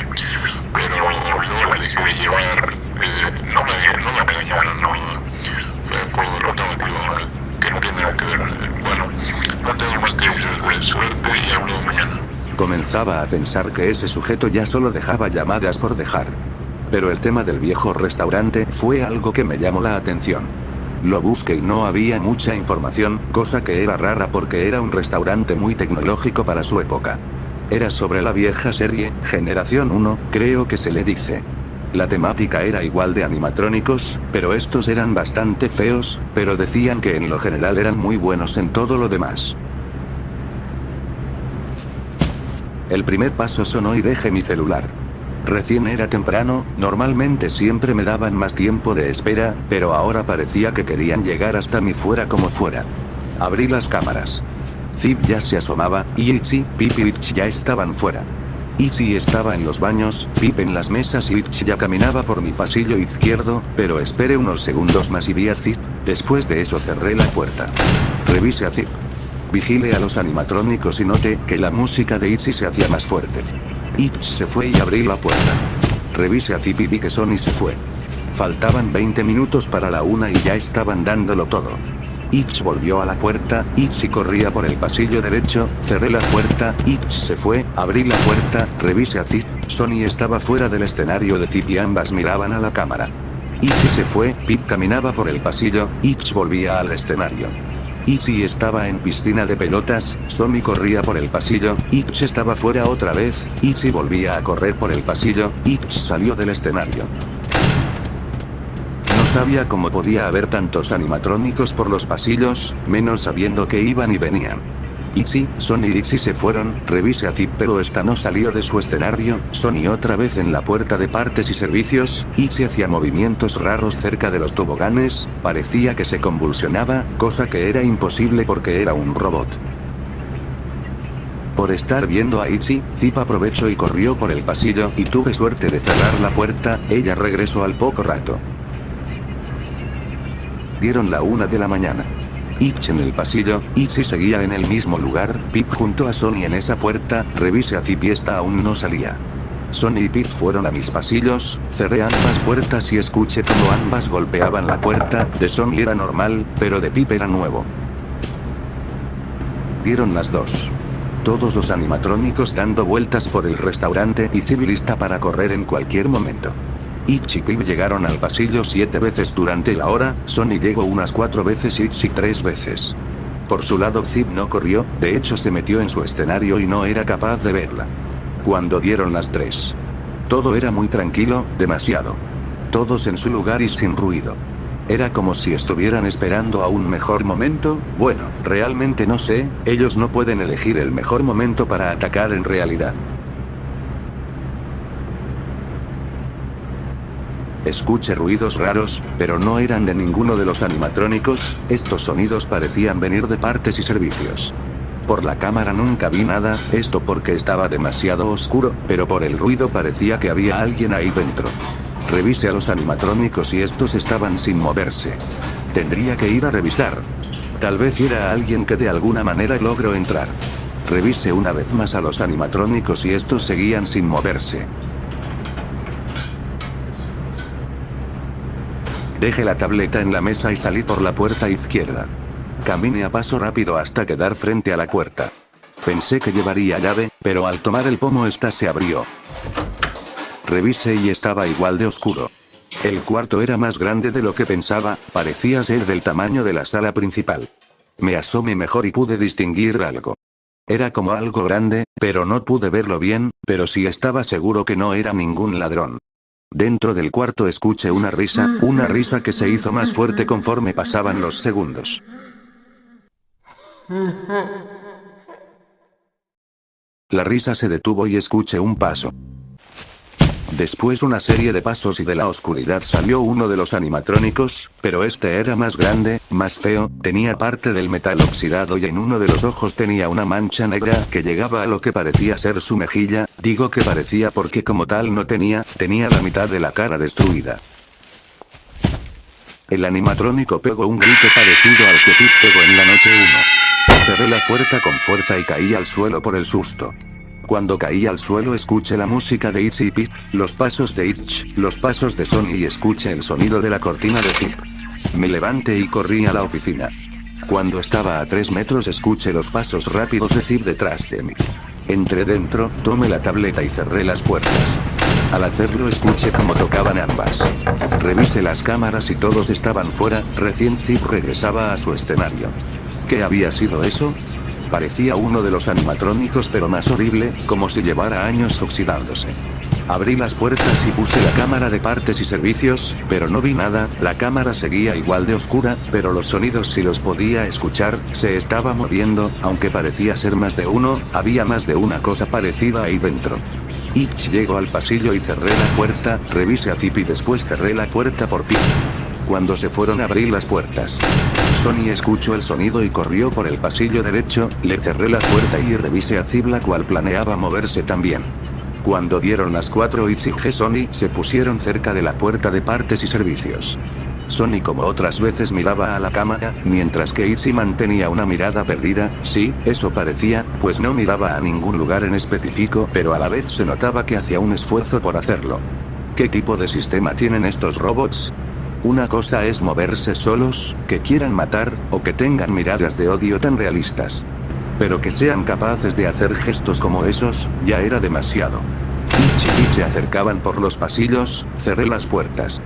pero luego la dejé de llevar. No me regañaron, no. Fue por otro motivo que no tiene nada que ver. Bueno, no tengo más que decir, suerte y hablo mañana. Comenzaba a pensar que ese sujeto ya solo dejaba llamadas por dejar. Pero el tema del viejo restaurante fue algo que me llamó la atención. Lo busqué y no había mucha información, cosa que era rara porque era un restaurante muy tecnológico para su época. Era sobre la vieja serie, Generación 1, creo que se le dice. La temática era igual de animatrónicos, pero estos eran bastante feos, pero decían que en lo general eran muy buenos en todo lo demás. El primer paso sonó y dejé mi celular. Recién era temprano, normalmente siempre me daban más tiempo de espera, pero ahora parecía que querían llegar hasta mí fuera como fuera. Abrí las cámaras. Zip ya se asomaba, y Itchy, Pip y Itch ya estaban fuera. Itchy estaba en los baños, Pip en las mesas y Itch ya caminaba por mi pasillo izquierdo, pero esperé unos segundos más y vi a Zip. Después de eso cerré la puerta. Revisé a Zip. Vigilé a los animatrónicos y noté que la música de Itchy se hacía más fuerte. Itch se fue y abrí la puerta. Revisé a Zip y vi que Sony se fue. Faltaban 20 minutos para la 1 y ya estaban dándolo todo. Itch volvió a la puerta, Itchy corría por el pasillo derecho, cerré la puerta, Itch se fue, abrí la puerta, revisé a Zip, Sony estaba fuera del escenario de Zip y ambas miraban a la cámara. Itchy se fue, Pip caminaba por el pasillo, Itch volvía al escenario. Itchy estaba en piscina de pelotas, Sony corría por el pasillo, Itch estaba fuera otra vez, Itchy volvía a correr por el pasillo, Itch salió del escenario. No sabía cómo podía haber tantos animatrónicos por los pasillos, menos sabiendo que iban y venían. Itchy, Sony y Itchy se fueron, revisé a Zip pero esta no salió de su escenario, Sony otra vez en la puerta de partes y servicios, Itchy hacía movimientos raros cerca de los toboganes, parecía que se convulsionaba, cosa que era imposible porque era un robot. Por estar viendo a Itchy, Zip aprovechó y corrió por el pasillo y tuve suerte de cerrar la puerta, ella regresó al poco rato. Dieron la 1 de la mañana. Itch en el pasillo, Itchy seguía en el mismo lugar, Pip junto a Sony en esa puerta, revisé a Zip y esta aún no salía. Sony y Pip fueron a mis pasillos, cerré ambas puertas y escuché como ambas golpeaban la puerta, de Sony era normal, pero de Pip era nuevo. Dieron las 2. Todos los animatrónicos dando vueltas por el restaurante y Zip lista para correr en cualquier momento. Itch y Pip llegaron al pasillo 7 veces durante la hora, Sony llegó unas 4 veces y Itchy 3 veces. Por su lado Zip no corrió, de hecho se metió en su escenario y no era capaz de verla. Cuando dieron las 3. Todo era muy tranquilo, demasiado. Todos en su lugar y sin ruido. Era como si estuvieran esperando a un mejor momento, bueno, realmente no sé, ellos no pueden elegir el mejor momento para atacar en realidad. Escuché ruidos raros, pero no eran de ninguno de los animatrónicos, estos sonidos parecían venir de partes y servicios. Por la cámara nunca vi nada, esto porque estaba demasiado oscuro, pero por el ruido parecía que había alguien ahí dentro. Revisé a los animatrónicos y estos estaban sin moverse. Tendría que ir a revisar. Tal vez era alguien que de alguna manera logró entrar. Revisé una vez más a los animatrónicos y estos seguían sin moverse. Dejé la tableta en la mesa y salí por la puerta izquierda. Caminé a paso rápido hasta quedar frente a la puerta. Pensé que llevaría llave, pero al tomar el pomo esta se abrió. Revisé y estaba igual de oscuro. El cuarto era más grande de lo que pensaba, parecía ser del tamaño de la sala principal. Me asomé mejor y pude distinguir algo. Era como algo grande, pero no pude verlo bien, pero sí estaba seguro que no era ningún ladrón. Dentro del cuarto escuché una risa que se hizo más fuerte conforme pasaban los segundos. La risa se detuvo y escuché un paso. Después una serie de pasos y de la oscuridad salió uno de los animatrónicos, pero este era más grande, más feo, tenía parte del metal oxidado y en uno de los ojos tenía una mancha negra que llegaba a lo que parecía ser su mejilla, digo que parecía porque como tal no tenía la mitad de la cara destruida. El animatrónico pegó un grito parecido al que Pip pegó en la noche 1. Cerré la puerta con fuerza y caí al suelo por el susto. Cuando caí al suelo escuché la música de Itchy y Pip, los pasos de Itch, los pasos de Sony y escuché el sonido de la cortina de Pip. Me levanté y corrí a la oficina. Cuando estaba a 3 metros escuché los pasos rápidos de Zip detrás de mí. Entré dentro, tomé la tableta y cerré las puertas. Al hacerlo escuché cómo tocaban ambas. Revisé las cámaras y todos estaban fuera, recién Zip regresaba a su escenario. ¿Qué había sido eso? Parecía uno de los animatrónicos pero más horrible, como si llevara años oxidándose. Abrí las puertas y puse la cámara de partes y servicios, pero no vi nada, la cámara seguía igual de oscura, pero los sonidos sí los podía escuchar, se estaba moviendo, aunque parecía ser más de uno, había más de una cosa parecida ahí dentro. Itch llegó al pasillo y cerré la puerta, revisé a Zip y después cerré la puerta por Pip. Cuando se fueron abrí las puertas. Sony escuchó el sonido y corrió por el pasillo derecho, le cerré la puerta y revisé a Zip la cual planeaba moverse también. Cuando dieron las 4 Itchy y Sony se pusieron cerca de la puerta de partes y servicios. Sony como otras veces miraba a la cámara, mientras que Itchy mantenía una mirada perdida, sí, eso parecía, pues no miraba a ningún lugar en específico, pero a la vez se notaba que hacía un esfuerzo por hacerlo. ¿Qué tipo de sistema tienen estos robots? Una cosa es moverse solos, que quieran matar, o que tengan miradas de odio tan realistas. Pero que sean capaces de hacer gestos como esos, ya era demasiado. Itch y Pip se acercaban por los pasillos, cerré las puertas.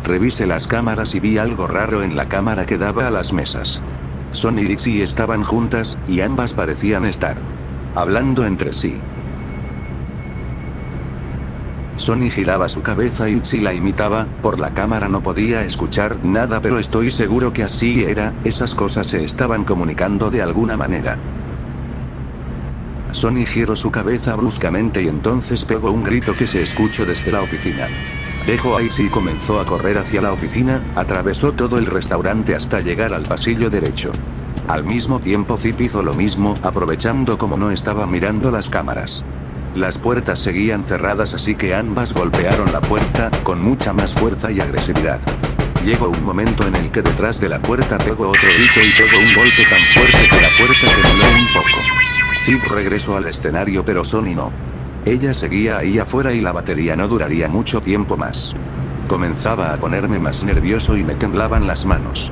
Revisé las cámaras y vi algo raro en la cámara que daba a las mesas. Sony y Itchy estaban juntas, y ambas parecían estar hablando entre sí. Sony giraba su cabeza y Itchy la imitaba, por la cámara no podía escuchar nada pero estoy seguro que así era, esas cosas se estaban comunicando de alguna manera. Sony giró su cabeza bruscamente y entonces pegó un grito que se escuchó desde la oficina. Dejó a Itchy y comenzó a correr hacia la oficina, atravesó todo el restaurante hasta llegar al pasillo derecho. Al mismo tiempo Zip hizo lo mismo, aprovechando como no estaba mirando las cámaras. Las puertas seguían cerradas así que ambas golpearon la puerta, con mucha más fuerza y agresividad. Llegó un momento en el que detrás de la puerta pegó otro grito y pegó un golpe tan fuerte que la puerta tembló un poco. Zip regresó al escenario pero Sony no. Ella seguía ahí afuera y la batería no duraría mucho tiempo más. Comenzaba a ponerme más nervioso y me temblaban las manos.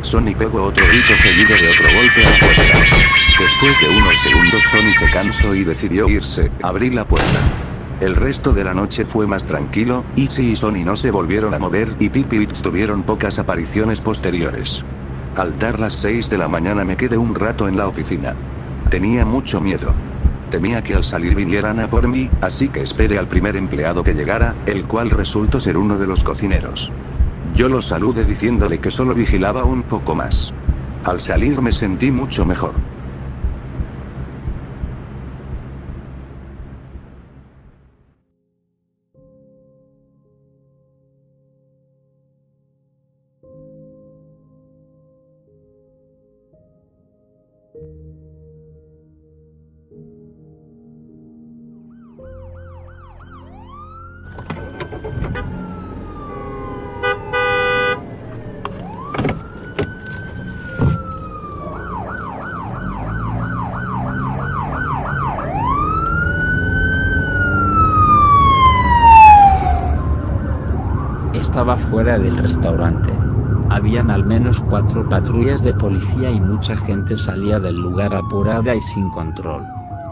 Sony pegó otro grito seguido de otro golpe a la puerta. Después de unos segundos Sony se cansó y decidió irse, abrí la puerta. El resto de la noche fue más tranquilo, Itchy y Sony no se volvieron a mover y Pip y Itch tuvieron pocas apariciones posteriores. Al dar las 6 de la mañana me quedé un rato en la oficina. Tenía mucho miedo. Temía que al salir vinieran a por mí, así que esperé al primer empleado que llegara, el cual resultó ser uno de los cocineros. Yo lo saludé diciéndole que solo vigilaba un poco más. Al salir me sentí mucho mejor. Estaba fuera del restaurante. Habían al menos 4 patrullas de policía y mucha gente salía del lugar apurada y sin control.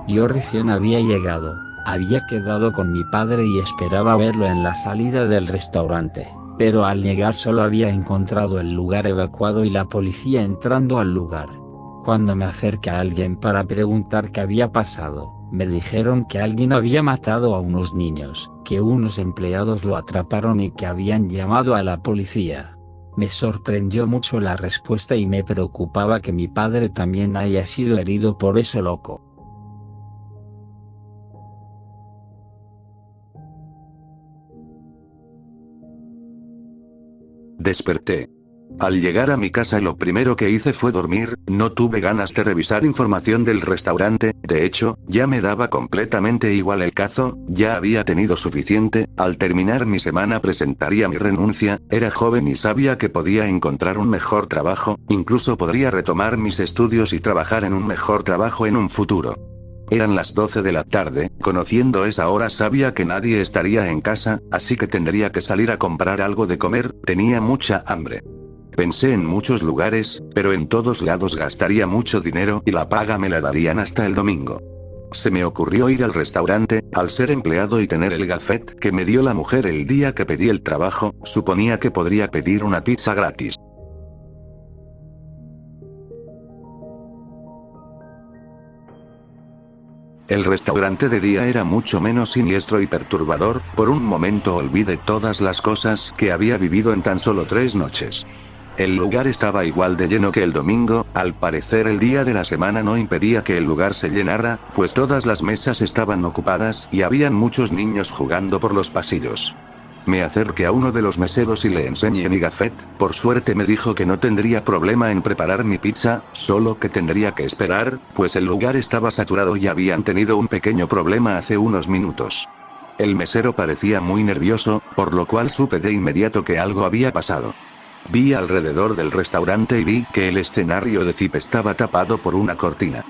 Yo recién había llegado, había quedado con mi padre y esperaba verlo en la salida del restaurante, pero al llegar solo había encontrado el lugar evacuado y la policía entrando al lugar. Cuando me acerqué a alguien para preguntar qué había pasado, me dijeron que alguien había matado a unos niños, que unos empleados lo atraparon y que habían llamado a la policía. Me sorprendió mucho la respuesta y me preocupaba que mi padre también haya sido herido por eso loco. Desperté. Al llegar a mi casa lo primero que hice fue dormir, no tuve ganas de revisar información del restaurante, de hecho, ya me daba completamente igual el cazo, ya había tenido suficiente, al terminar mi semana presentaría mi renuncia, era joven y sabía que podía encontrar un mejor trabajo, incluso podría retomar mis estudios y trabajar en un mejor trabajo en un futuro. Eran las 12 de la tarde, conociendo esa hora sabía que nadie estaría en casa, así que tendría que salir a comprar algo de comer, tenía mucha hambre. Pensé en muchos lugares, pero en todos lados gastaría mucho dinero y la paga me la darían hasta el domingo. Se me ocurrió ir al restaurante, al ser empleado y tener el gafet que me dio la mujer el día que pedí el trabajo, suponía que podría pedir una pizza gratis. El restaurante de día era mucho menos siniestro y perturbador, por un momento olvidé todas las cosas que había vivido en tan solo 3 noches. El lugar estaba igual de lleno que el domingo, al parecer el día de la semana no impedía que el lugar se llenara, pues todas las mesas estaban ocupadas y habían muchos niños jugando por los pasillos. Me acerqué a uno de los meseros y le enseñé mi gafet, por suerte me dijo que no tendría problema en preparar mi pizza, solo que tendría que esperar, pues el lugar estaba saturado y habían tenido un pequeño problema hace unos minutos. El mesero parecía muy nervioso, por lo cual supe de inmediato que algo había pasado. Vi alrededor del restaurante y vi que el escenario de Zip estaba tapado por una cortina.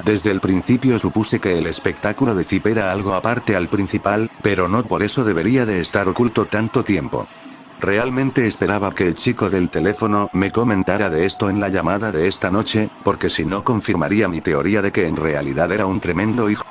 Desde el principio supuse que el espectáculo de Zip era algo aparte al principal, pero no por eso debería de estar oculto tanto tiempo. Realmente esperaba que el chico del teléfono me comentara de esto en la llamada de esta noche, porque si no confirmaría mi teoría de que en realidad era un tremendo hijo.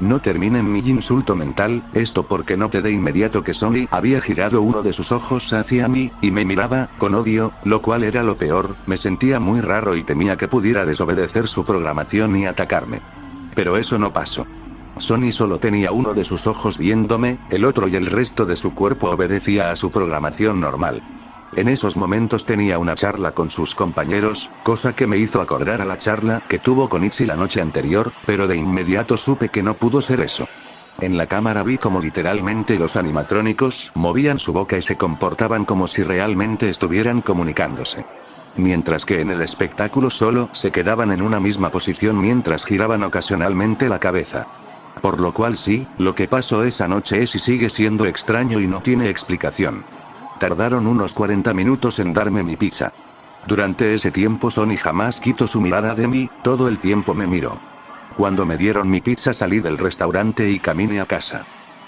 No terminen mi insulto mental, esto porque noté de inmediato que Sony había girado uno de sus ojos hacia mí, y me miraba, con odio, lo cual era lo peor, me sentía muy raro y temía que pudiera desobedecer su programación y atacarme. Pero eso no pasó. Sony solo tenía uno de sus ojos viéndome, el otro y el resto de su cuerpo obedecía a su programación normal. En esos momentos tenía una charla con sus compañeros, cosa que me hizo acordar a la charla que tuvo con Itzy la noche anterior, pero de inmediato supe que no pudo ser eso. En la cámara vi como literalmente los animatrónicos movían su boca y se comportaban como si realmente estuvieran comunicándose. Mientras que en el espectáculo solo se quedaban en una misma posición mientras giraban ocasionalmente la cabeza. Por lo cual sí, lo que pasó esa noche es y sigue siendo extraño y no tiene explicación. Tardaron unos 40 minutos en darme mi pizza. Durante ese tiempo Sony jamás quitó su mirada de mí, todo el tiempo me miró. Cuando me dieron mi pizza salí del restaurante y caminé a casa.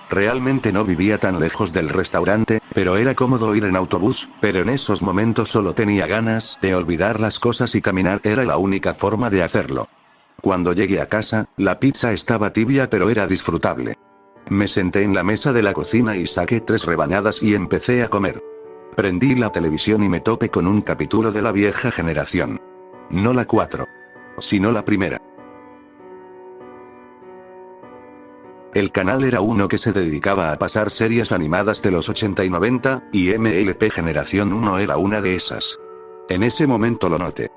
Realmente no vivía tan lejos del restaurante, pero era cómodo ir en autobús, pero en esos momentos solo tenía ganas de olvidar las cosas y caminar era la única forma de hacerlo. Cuando llegué a casa, la pizza estaba tibia pero era disfrutable. Me senté en la mesa de la cocina y saqué 3 rebanadas y empecé a comer. Prendí la televisión y me topé con un capítulo de la vieja generación. No la 4. Sino la primera. El canal era uno que se dedicaba a pasar series animadas de los 80 y 90, y MLP Generación 1 era una de esas. En ese momento lo noté.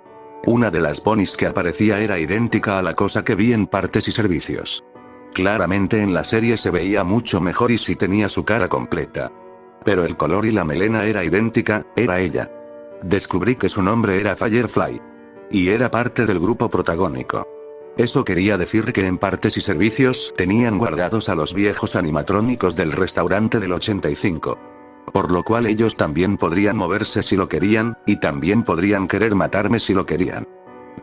Una de las ponis que aparecía era idéntica a la cosa que vi en Partes y Servicios. Claramente en la serie se veía mucho mejor y sí tenía su cara completa. Pero el color y la melena era idéntica, era ella. Descubrí que su nombre era Firefly. Y era parte del grupo protagónico. Eso quería decir que en Partes y Servicios tenían guardados a los viejos animatrónicos del restaurante del 85. Por lo cual ellos también podrían moverse si lo querían, y también podrían querer matarme si lo querían.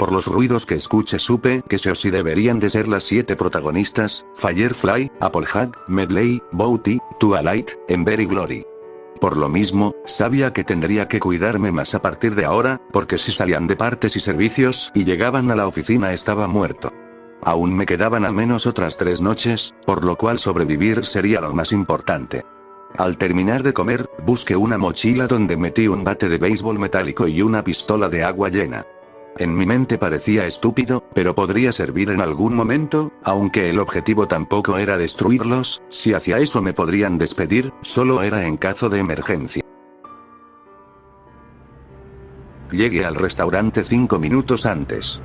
Por los ruidos que escuché supe que sí o sí deberían de ser las 7 protagonistas: Firefly, Applejack, Medley, Bounty, Twilight, Ember y Glory. Por lo mismo, sabía que tendría que cuidarme más a partir de ahora, porque si salían de partes y servicios y llegaban a la oficina estaba muerto. Aún me quedaban al menos otras 3 noches, por lo cual sobrevivir sería lo más importante. Al terminar de comer, busqué una mochila donde metí un bate de béisbol metálico y una pistola de agua llena. En mi mente parecía estúpido, pero podría servir en algún momento, aunque el objetivo tampoco era destruirlos. Si hacía eso me podrían despedir, solo era en caso de emergencia. Llegué al restaurante 5 minutos antes.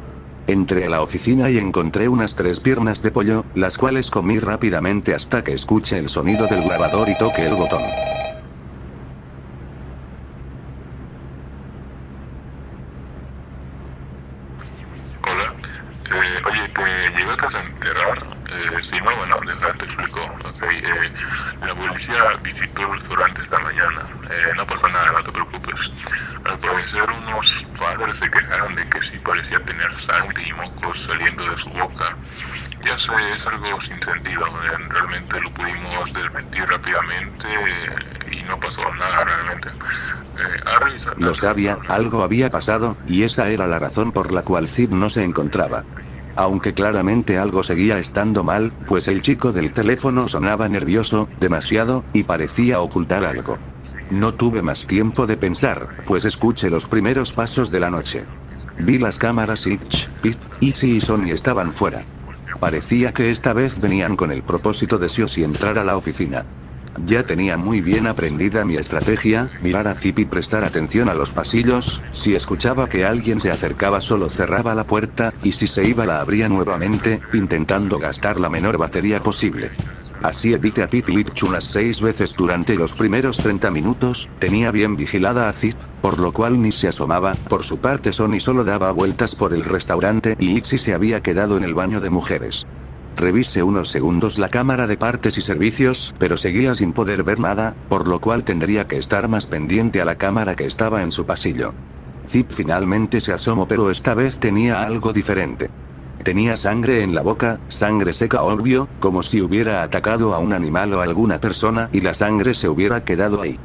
Entré a la oficina y encontré unas 3 piernas de pollo, las cuales comí rápidamente hasta que escuché el sonido del grabador y toqué el botón. Hola. Oye, ¿te llegaste a enterar? Sí, no, bueno, te explico. Okay, la policía visitó el restaurante esta mañana. No pasó nada, no te preocupes. Al parecer unos padres se quejaron de que sí parecía tener sangre y mocos saliendo de su boca. Ya sé, es algo sin sentido. Realmente lo pudimos desmentir rápidamente y no pasó nada realmente. Lo sabía, algo había pasado, y esa era la razón por la cual Zip no se encontraba. Aunque claramente algo seguía estando mal, pues el chico del teléfono sonaba nervioso, demasiado, y parecía ocultar algo. No tuve más tiempo de pensar, pues escuché los primeros pasos de la noche. Vi las cámaras y Pip, Easy y Sony estaban fuera. Parecía que esta vez venían con el propósito de sí o sí entrar a la oficina. Ya tenía muy bien aprendida mi estrategia: mirar a Zip y prestar atención a los pasillos. Si escuchaba que alguien se acercaba solo cerraba la puerta, y si se iba la abría nuevamente, intentando gastar la menor batería posible. Así evité a Pip y Itch unas 6 veces durante los primeros 30 minutos, tenía bien vigilada a Zip, por lo cual ni se asomaba. Por su parte Sony solo daba vueltas por el restaurante y Itchy se había quedado en el baño de mujeres. Revisé unos segundos la cámara de partes y servicios, pero seguía sin poder ver nada, por lo cual tendría que estar más pendiente a la cámara que estaba en su pasillo. Zip finalmente se asomó, pero esta vez tenía algo diferente. Tenía sangre en la boca, sangre seca obvio, como si hubiera atacado a un animal o a alguna persona y la sangre se hubiera quedado ahí.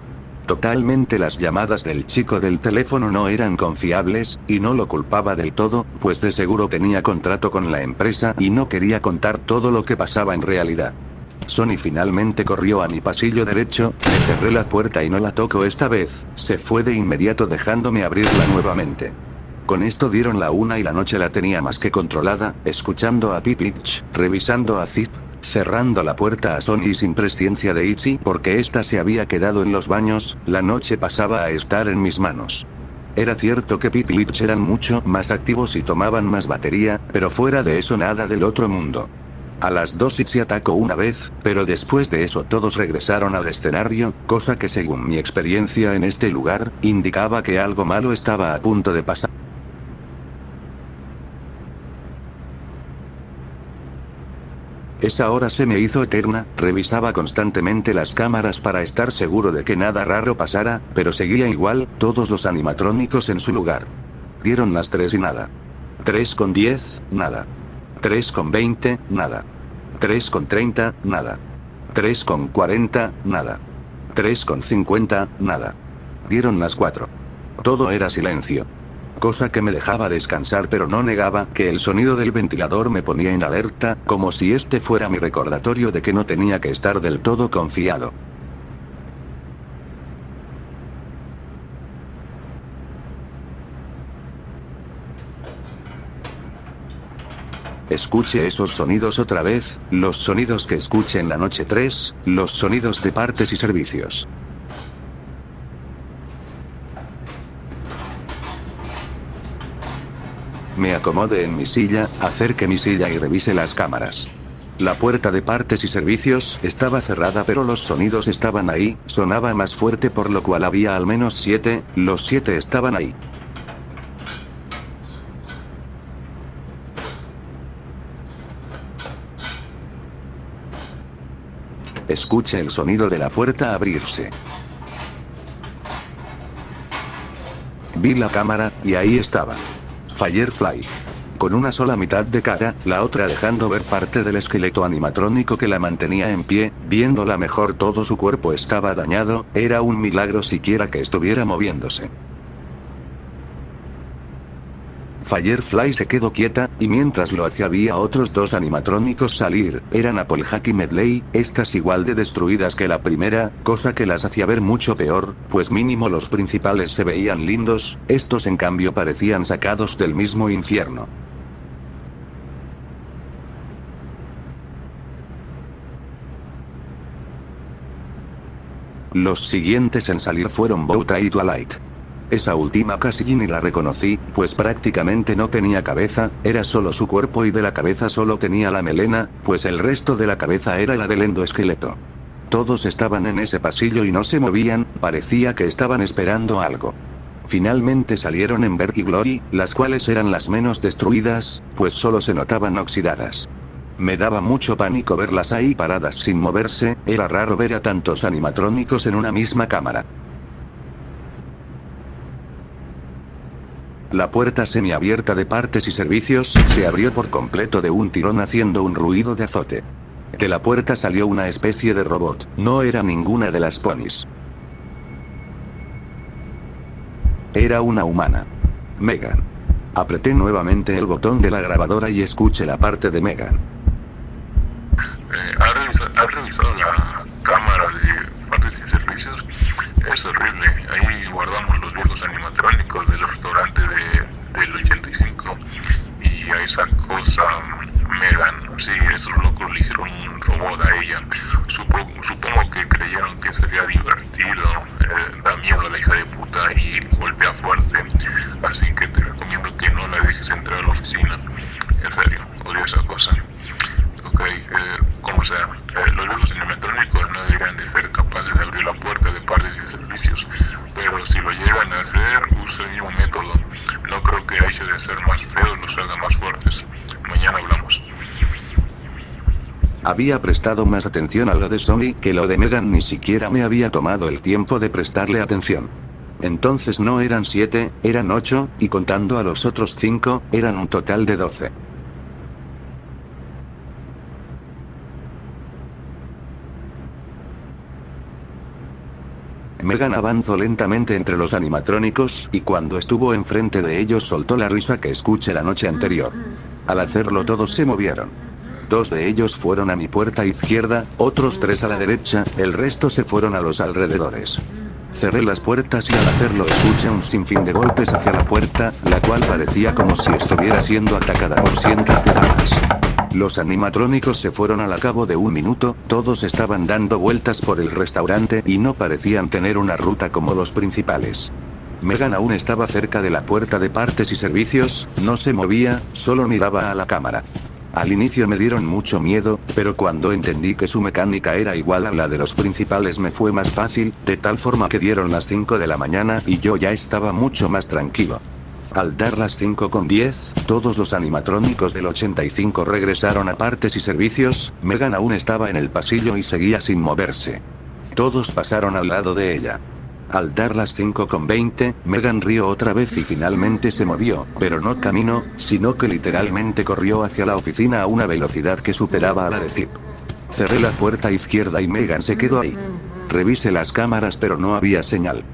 Totalmente las llamadas del chico del teléfono no eran confiables, y no lo culpaba del todo, pues de seguro tenía contrato con la empresa y no quería contar todo lo que pasaba en realidad. Sony finalmente corrió a mi pasillo derecho, le cerré la puerta y no la tocó esta vez, se fue de inmediato dejándome abrirla nuevamente. Con esto dieron la 1 y la noche la tenía más que controlada, escuchando a Pip Itch, revisando a Zip, cerrando la puerta a Sony sin presencia de Itchy porque ésta se había quedado en los baños. La noche pasaba a estar en mis manos. Era cierto que Pip y Itch eran mucho más activos y tomaban más batería, pero fuera de eso nada del otro mundo. A las 2 Itchy atacó una vez, pero después de eso todos regresaron al escenario, cosa que según mi experiencia en este lugar, indicaba que algo malo estaba a punto de pasar. Esa hora se me hizo eterna, revisaba constantemente las cámaras para estar seguro de que nada raro pasara, pero seguía igual, todos los animatrónicos en su lugar. Dieron las 3 y nada. 3:10, nada. 3:20, nada. 3:30, nada. 3:40, nada. 3:50, nada. Dieron las 4. Todo era silencio. Cosa que me dejaba descansar, pero no negaba que el sonido del ventilador me ponía en alerta, como si este fuera mi recordatorio de que no tenía que estar del todo confiado. Escuche esos sonidos otra vez, los sonidos que escuché en la noche 3, los sonidos de partes y servicios. Me acomodé en mi silla, acerqué mi silla y revisé las cámaras. La puerta de partes y servicios estaba cerrada, pero los sonidos estaban ahí, sonaba más fuerte, por lo cual había al menos 7, los 7 estaban ahí. Escuché el sonido de la puerta abrirse. Vi la cámara, y ahí estaba Firefly. Con una sola mitad de cara, la otra dejando ver parte del esqueleto animatrónico que la mantenía en pie, viéndola mejor todo su cuerpo estaba dañado, era un milagro siquiera que estuviera moviéndose. Firefly se quedó quieta, y mientras lo hacía vi a otros dos animatrónicos salir, eran Applejack y Medley, estas igual de destruidas que la primera, cosa que las hacía ver mucho peor, pues mínimo los principales se veían lindos, estos en cambio parecían sacados del mismo infierno. Los siguientes en salir fueron Bouta y Twilight. Esa última casi ni la reconocí, pues prácticamente no tenía cabeza, era solo su cuerpo y de la cabeza solo tenía la melena, pues el resto de la cabeza era la del endoesqueleto. Todos estaban en ese pasillo y no se movían, parecía que estaban esperando algo. Finalmente salieron Ember y Glory, las cuales eran las menos destruidas, pues solo se notaban oxidadas. Me daba mucho pánico verlas ahí paradas sin moverse, era raro ver a tantos animatrónicos en una misma cámara. La puerta semiabierta de partes y servicios se abrió por completo de un tirón haciendo un ruido de azote. De la puerta salió una especie de robot, no era ninguna de las ponis. Era una humana. Megan. Apreté nuevamente el botón de la grabadora y escuché la parte de Megan. ¿Ha revisado la cámara de partes y servicios? Es horrible. Ahí guardamos los viejos animatrónicos del restaurante del 85. Y a esa cosa, Megan, sí, esos locos le hicieron un robot a ella. Supongo que creyeron que sería divertido. Da miedo a la hija de puta y golpea fuerte. Así que te recomiendo que no la dejes entrar a la oficina. En serio, odio esa cosa. Ok, como sea, los viejos animatrónicos no deberían de ser capaces de abrir la puerta de partes y servicios, pero si lo llegan a hacer, usen el mismo método. No creo que hecho de ser más feos los haga más fuertes. Mañana hablamos. Había prestado más atención a lo de Sony que lo de Megan, ni siquiera me había tomado el tiempo de prestarle atención. Entonces no eran 7, eran 8, y contando a los otros 5, eran un total de 12. Megan avanzó lentamente entre los animatrónicos, y cuando estuvo enfrente de ellos soltó la risa que escuché la noche anterior. Al hacerlo todos se movieron. 2 de ellos fueron a mi puerta izquierda, otros 3 a la derecha, el resto se fueron a los alrededores. Cerré las puertas y al hacerlo escuché un sinfín de golpes hacia la puerta, la cual parecía como si estuviera siendo atacada por cientos de balas. Los animatrónicos se fueron al cabo de un minuto, todos estaban dando vueltas por el restaurante y no parecían tener una ruta como los principales. Megan aún estaba cerca de la puerta de partes y servicios, no se movía, solo miraba a la cámara. Al inicio me dieron mucho miedo, pero cuando entendí que su mecánica era igual a la de los principales me fue más fácil, de tal forma que dieron las 5 de la mañana y yo ya estaba mucho más tranquilo. Al dar las 5:10, todos los animatrónicos del 85 regresaron a partes y servicios, Megan aún estaba en el pasillo y seguía sin moverse. Todos pasaron al lado de ella. Al dar las 5:20, Megan rió otra vez y finalmente se movió, pero no caminó, sino que literalmente corrió hacia la oficina a una velocidad que superaba a la de Zip. Cerré la puerta izquierda y Megan se quedó ahí. Revisé las cámaras pero no había señal.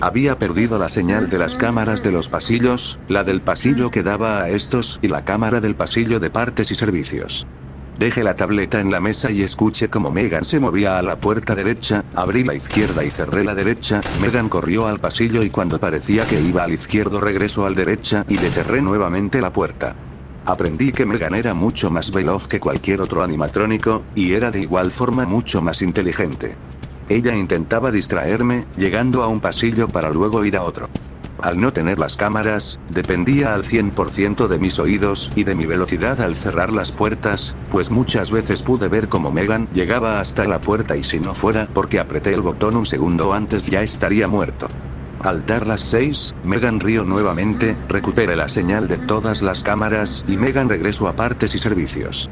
Había perdido la señal de las cámaras de los pasillos, la del pasillo que daba a estos y la cámara del pasillo de partes y servicios. Dejé la tableta en la mesa y escuché como Megan se movía a la puerta derecha, abrí la izquierda y cerré la derecha, Megan corrió al pasillo y cuando parecía que iba al izquierdo regresó al derecha y le cerré nuevamente la puerta. Aprendí que Megan era mucho más veloz que cualquier otro animatrónico, y era de igual forma mucho más inteligente. Ella intentaba distraerme, llegando a un pasillo para luego ir a otro. Al no tener las cámaras, dependía al 100% de mis oídos y de mi velocidad al cerrar las puertas, pues muchas veces pude ver cómo Megan llegaba hasta la puerta y si no fuera porque apreté el botón un segundo antes ya estaría muerto. Al dar las 6, Megan rió nuevamente, recuperé la señal de todas las cámaras y Megan regresó a partes y servicios.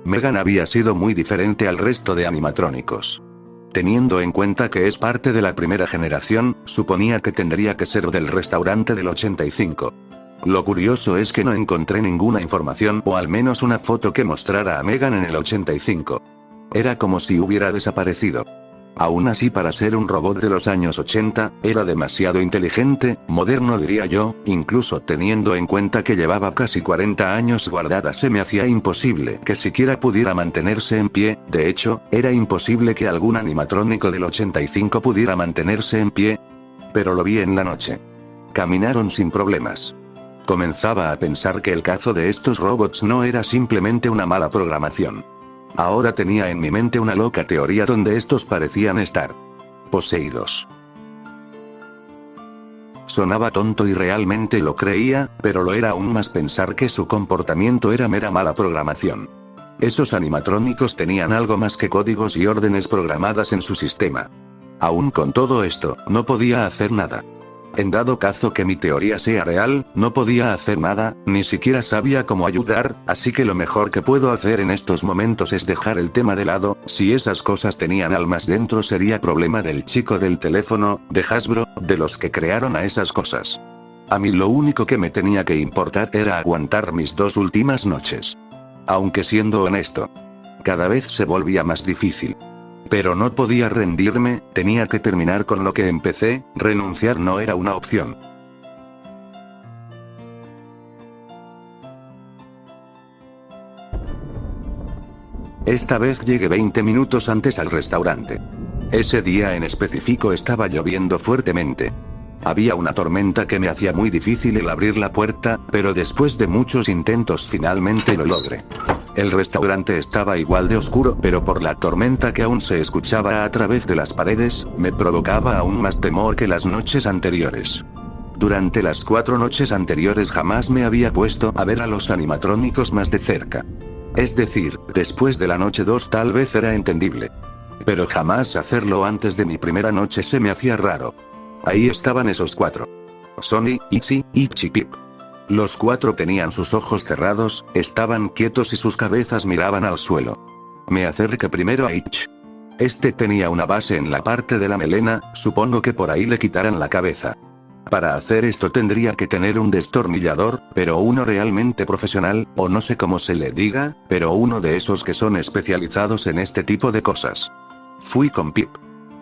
Megan había sido muy diferente al resto de animatrónicos. Teniendo en cuenta que es parte de la primera generación, suponía que tendría que ser del restaurante del 85. Lo curioso es que no encontré ninguna información o al menos una foto que mostrara a Megan en el 85. Era como si hubiera desaparecido. Aún así, para ser un robot de los años 80, era demasiado inteligente, moderno diría yo, incluso teniendo en cuenta que llevaba casi 40 años guardada. Se me hacía imposible que siquiera pudiera mantenerse en pie. De hecho, era imposible que algún animatrónico del 85 pudiera mantenerse en pie. Pero lo vi en la noche. Caminaron sin problemas. Comenzaba a pensar que el cazo de estos robots no era simplemente una mala programación. Ahora tenía en mi mente una loca teoría donde estos parecían estar poseídos. Sonaba tonto y realmente lo creía, pero lo era aún más pensar que su comportamiento era mera mala programación. Esos animatrónicos tenían algo más que códigos y órdenes programadas en su sistema. Aún con todo esto, no podía hacer nada. En dado caso que mi teoría sea real, no podía hacer nada, ni siquiera sabía cómo ayudar, así que lo mejor que puedo hacer en estos momentos es dejar el tema de lado. Si esas cosas tenían almas dentro sería problema del chico del teléfono, de Hasbro, de los que crearon a esas cosas. A mí lo único que me tenía que importar era aguantar mis 2 últimas noches. Aunque siendo honesto, cada vez se volvía más difícil. Pero no podía rendirme, tenía que terminar con lo que empecé, renunciar no era una opción. Esta vez llegué 20 minutos antes al restaurante. Ese día en específico estaba lloviendo fuertemente. Había una tormenta que me hacía muy difícil el abrir la puerta, pero después de muchos intentos finalmente lo logré. El restaurante estaba igual de oscuro, pero por la tormenta que aún se escuchaba a través de las paredes, me provocaba aún más temor que las noches anteriores. Durante las 4 noches anteriores jamás me había puesto a ver a los animatrónicos más de cerca. Es decir, después de la noche 2 tal vez era entendible. Pero jamás hacerlo antes de mi primera noche se me hacía raro. Ahí estaban esos 4. Sonny, Itchy y Chip. Los 4 tenían sus ojos cerrados, estaban quietos y sus cabezas miraban al suelo. Me acerqué primero a Itch. Este tenía una base en la parte de la melena, supongo que por ahí le quitaran la cabeza. Para hacer esto tendría que tener un destornillador, pero uno realmente profesional, o no sé cómo se le diga, pero uno de esos que son especializados en este tipo de cosas. Fui con Pip.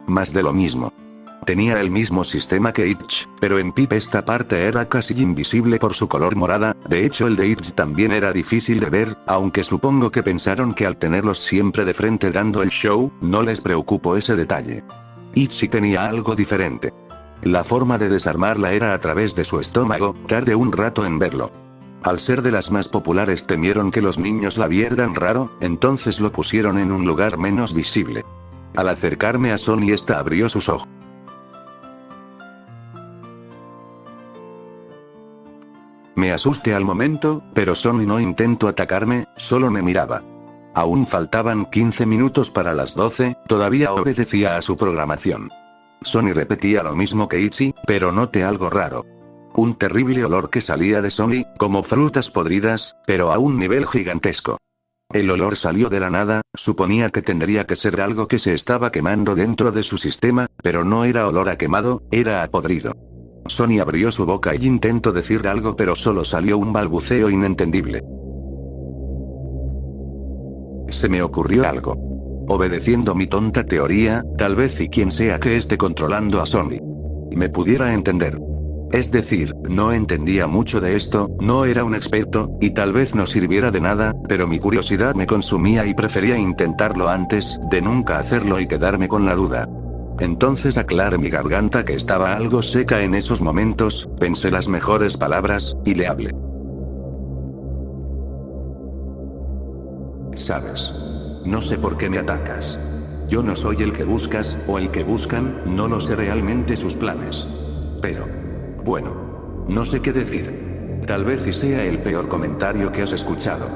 Más de lo mismo. Tenía el mismo sistema que Itch, pero en Pip esta parte era casi invisible por su color morada. De hecho el de Itch también era difícil de ver, aunque supongo que pensaron que al tenerlos siempre de frente dando el show, no les preocupó ese detalle. Itch sí tenía algo diferente. La forma de desarmarla era a través de su estómago, tardé un rato en verlo. Al ser de las más populares temieron que los niños la vieran raro, entonces lo pusieron en un lugar menos visible. Al acercarme a Sonny esta abrió sus ojos. Me asusté al momento, pero Sonny no intentó atacarme, solo me miraba. Aún faltaban 15 minutos para las 12, todavía obedecía a su programación. Sonny repetía lo mismo que Itchy, pero noté algo raro. Un terrible olor que salía de Sonny, como frutas podridas, pero a un nivel gigantesco. El olor salió de la nada, suponía que tendría que ser algo que se estaba quemando dentro de su sistema, pero no era olor a quemado, era a podrido. Sonny abrió su boca y intentó decir algo pero solo salió un balbuceo inentendible. Se me ocurrió algo. Obedeciendo mi tonta teoría, tal vez y quien sea que esté controlando a Sonny me pudiera entender. Es decir, no entendía mucho de esto, no era un experto, y tal vez no sirviera de nada, pero mi curiosidad me consumía y prefería intentarlo antes de nunca hacerlo y quedarme con la duda. Entonces aclaré mi garganta que estaba algo seca en esos momentos, pensé las mejores palabras, y le hablé. Sabes. No sé por qué me atacas. Yo no soy el que buscas, o el que buscan, no lo sé realmente sus planes. Pero, bueno, no sé qué decir. Tal vez y sea el peor comentario que has escuchado.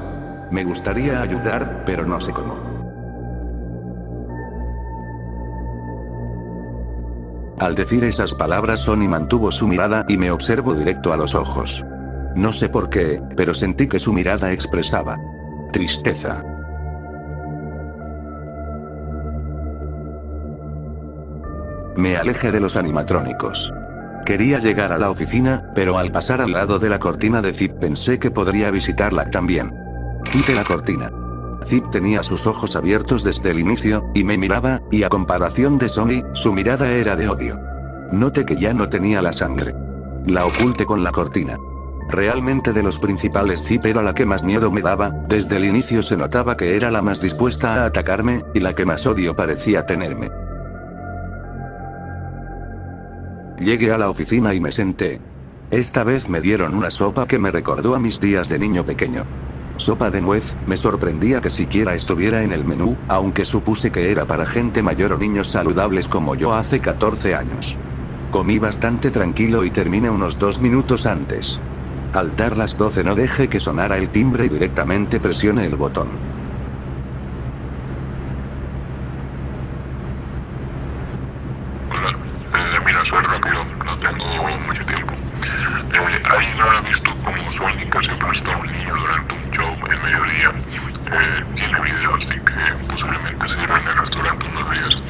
Me gustaría ayudar, pero no sé cómo. Al decir esas palabras Sonny mantuvo su mirada y me observó directo a los ojos. No sé por qué, pero sentí que su mirada expresaba tristeza. Me alejé de los animatrónicos. Quería llegar a la oficina, pero al pasar al lado de la cortina de Zip pensé que podría visitarla también. Quité la cortina. Zip tenía sus ojos abiertos desde el inicio, y me miraba, y a comparación de Sony, su mirada era de odio. Noté que ya no tenía la sangre. La oculté con la cortina. Realmente de los principales Zip era la que más miedo me daba, desde el inicio se notaba que era la más dispuesta a atacarme, y la que más odio parecía tenerme. Llegué a la oficina y me senté. Esta vez me dieron una sopa que me recordó a mis días de niño pequeño. Sopa de nuez, me sorprendía que siquiera estuviera en el menú, aunque supuse que era para gente mayor o niños saludables como yo hace 14 años. Comí bastante tranquilo y terminé unos 2 minutos antes. Al dar las 12 no dejé que sonara el timbre y directamente presioné el botón. Mira, soy rápido, no tengo mucho tiempo. Ahí no he visto como Sónica se presta a un niño durante un show en mediodía. Tiene video, así que posiblemente sirva en el restaurante unos días.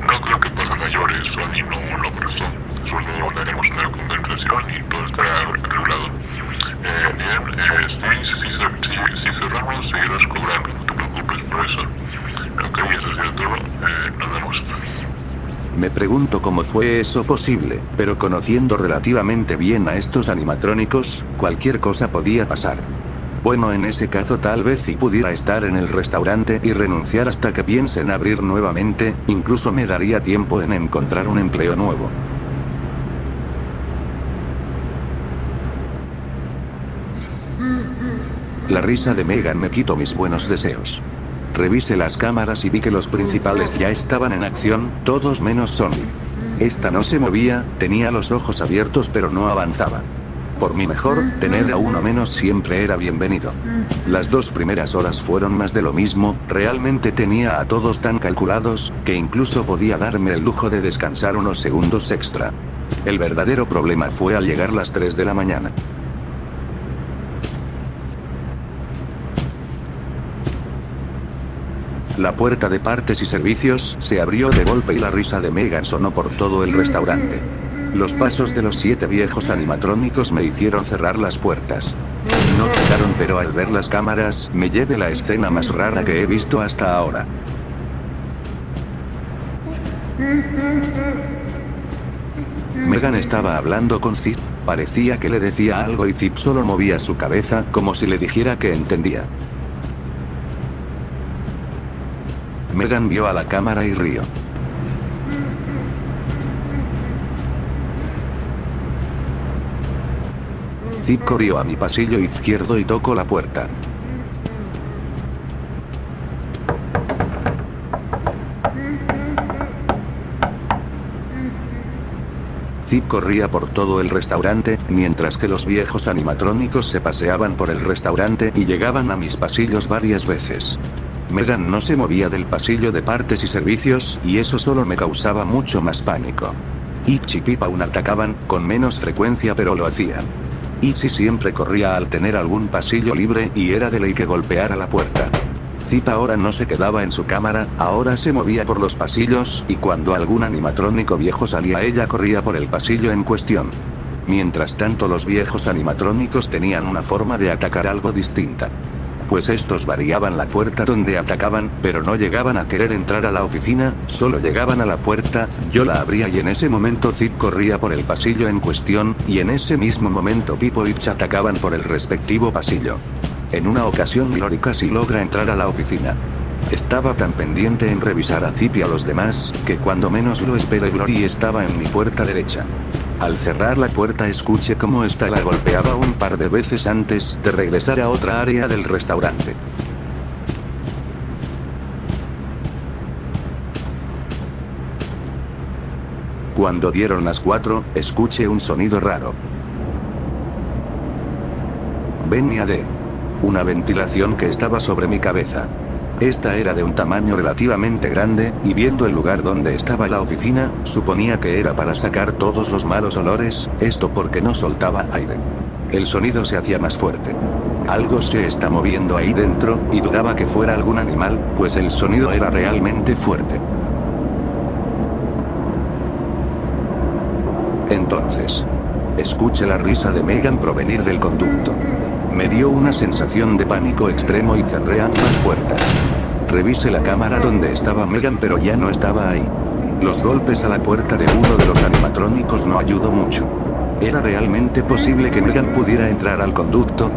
No creo que pase mayores, Sony no lo prestó. Solo hablaremos en la conversación y todo estará arreglado. Bien, si cerramos seguirás cobrando, no te preocupes por eso. Ok, eso ha sido todo, nos vemos. Me pregunto cómo fue eso posible, pero conociendo relativamente bien a estos animatrónicos, cualquier cosa podía pasar. Bueno, en ese caso tal vez si pudiera estar en el restaurante y renunciar hasta que piensen abrir nuevamente, incluso me daría tiempo en encontrar un empleo nuevo. La risa de Megan me quitó mis buenos deseos. Revisé las cámaras y vi que los principales ya estaban en acción, todos menos Sony. Esta no se movía, tenía los ojos abiertos pero no avanzaba. Por mi mejor, tener a uno menos siempre era bienvenido. Las 2 primeras horas fueron más de lo mismo, realmente tenía a todos tan calculados, que incluso podía darme el lujo de descansar unos segundos extra. El verdadero problema fue al llegar las 3 de la mañana. La puerta de partes y servicios se abrió de golpe y la risa de Megan sonó por todo el restaurante. Los pasos de los 7 viejos animatrónicos me hicieron cerrar las puertas. No tocaron, pero al ver las cámaras, me llevé la escena más rara que he visto hasta ahora. Megan estaba hablando con Zip, parecía que le decía algo y Zip solo movía su cabeza como si le dijera que entendía. Megan vio a la cámara y rió. Zip corrió a mi pasillo izquierdo y tocó la puerta. Zip corría por todo el restaurante, mientras que los viejos animatrónicos se paseaban por el restaurante y llegaban a mis pasillos varias veces. Megan no se movía del pasillo de partes y servicios, y eso solo me causaba mucho más pánico. Itch y Pip aún atacaban, con menos frecuencia pero lo hacían. Itchy siempre corría al tener algún pasillo libre y era de ley que golpeara la puerta. Zip ahora no se quedaba en su cámara, ahora se movía por los pasillos, y cuando algún animatrónico viejo salía ella corría por el pasillo en cuestión. Mientras tanto los viejos animatrónicos tenían una forma de atacar algo distinta. Pues estos variaban la puerta donde atacaban, pero no llegaban a querer entrar a la oficina, solo llegaban a la puerta, yo la abría y en ese momento Zip corría por el pasillo en cuestión, y en ese mismo momento Pipo y Itch atacaban por el respectivo pasillo. En una ocasión Glory casi logra entrar a la oficina. Estaba tan pendiente en revisar a Zip y a los demás, que cuando menos lo esperé Glory estaba en mi puerta derecha. Al cerrar la puerta escuché cómo esta la golpeaba un par de veces antes de regresar a otra área del restaurante. Cuando dieron las 4, escuché un sonido raro. Venía de una ventilación que estaba sobre mi cabeza. Esta era de un tamaño relativamente grande, y viendo el lugar donde estaba la oficina, suponía que era para sacar todos los malos olores, esto porque no soltaba aire. El sonido se hacía más fuerte. Algo se está moviendo ahí dentro, y dudaba que fuera algún animal, pues el sonido era realmente fuerte. Escuché la risa de Megan provenir del conducto. Me dio una sensación de pánico extremo y cerré ambas puertas. Revisé la cámara donde estaba Megan, pero ya no estaba ahí. Los golpes a la puerta de uno de los animatrónicos no ayudó mucho. ¿Era realmente posible que Megan pudiera entrar al conducto?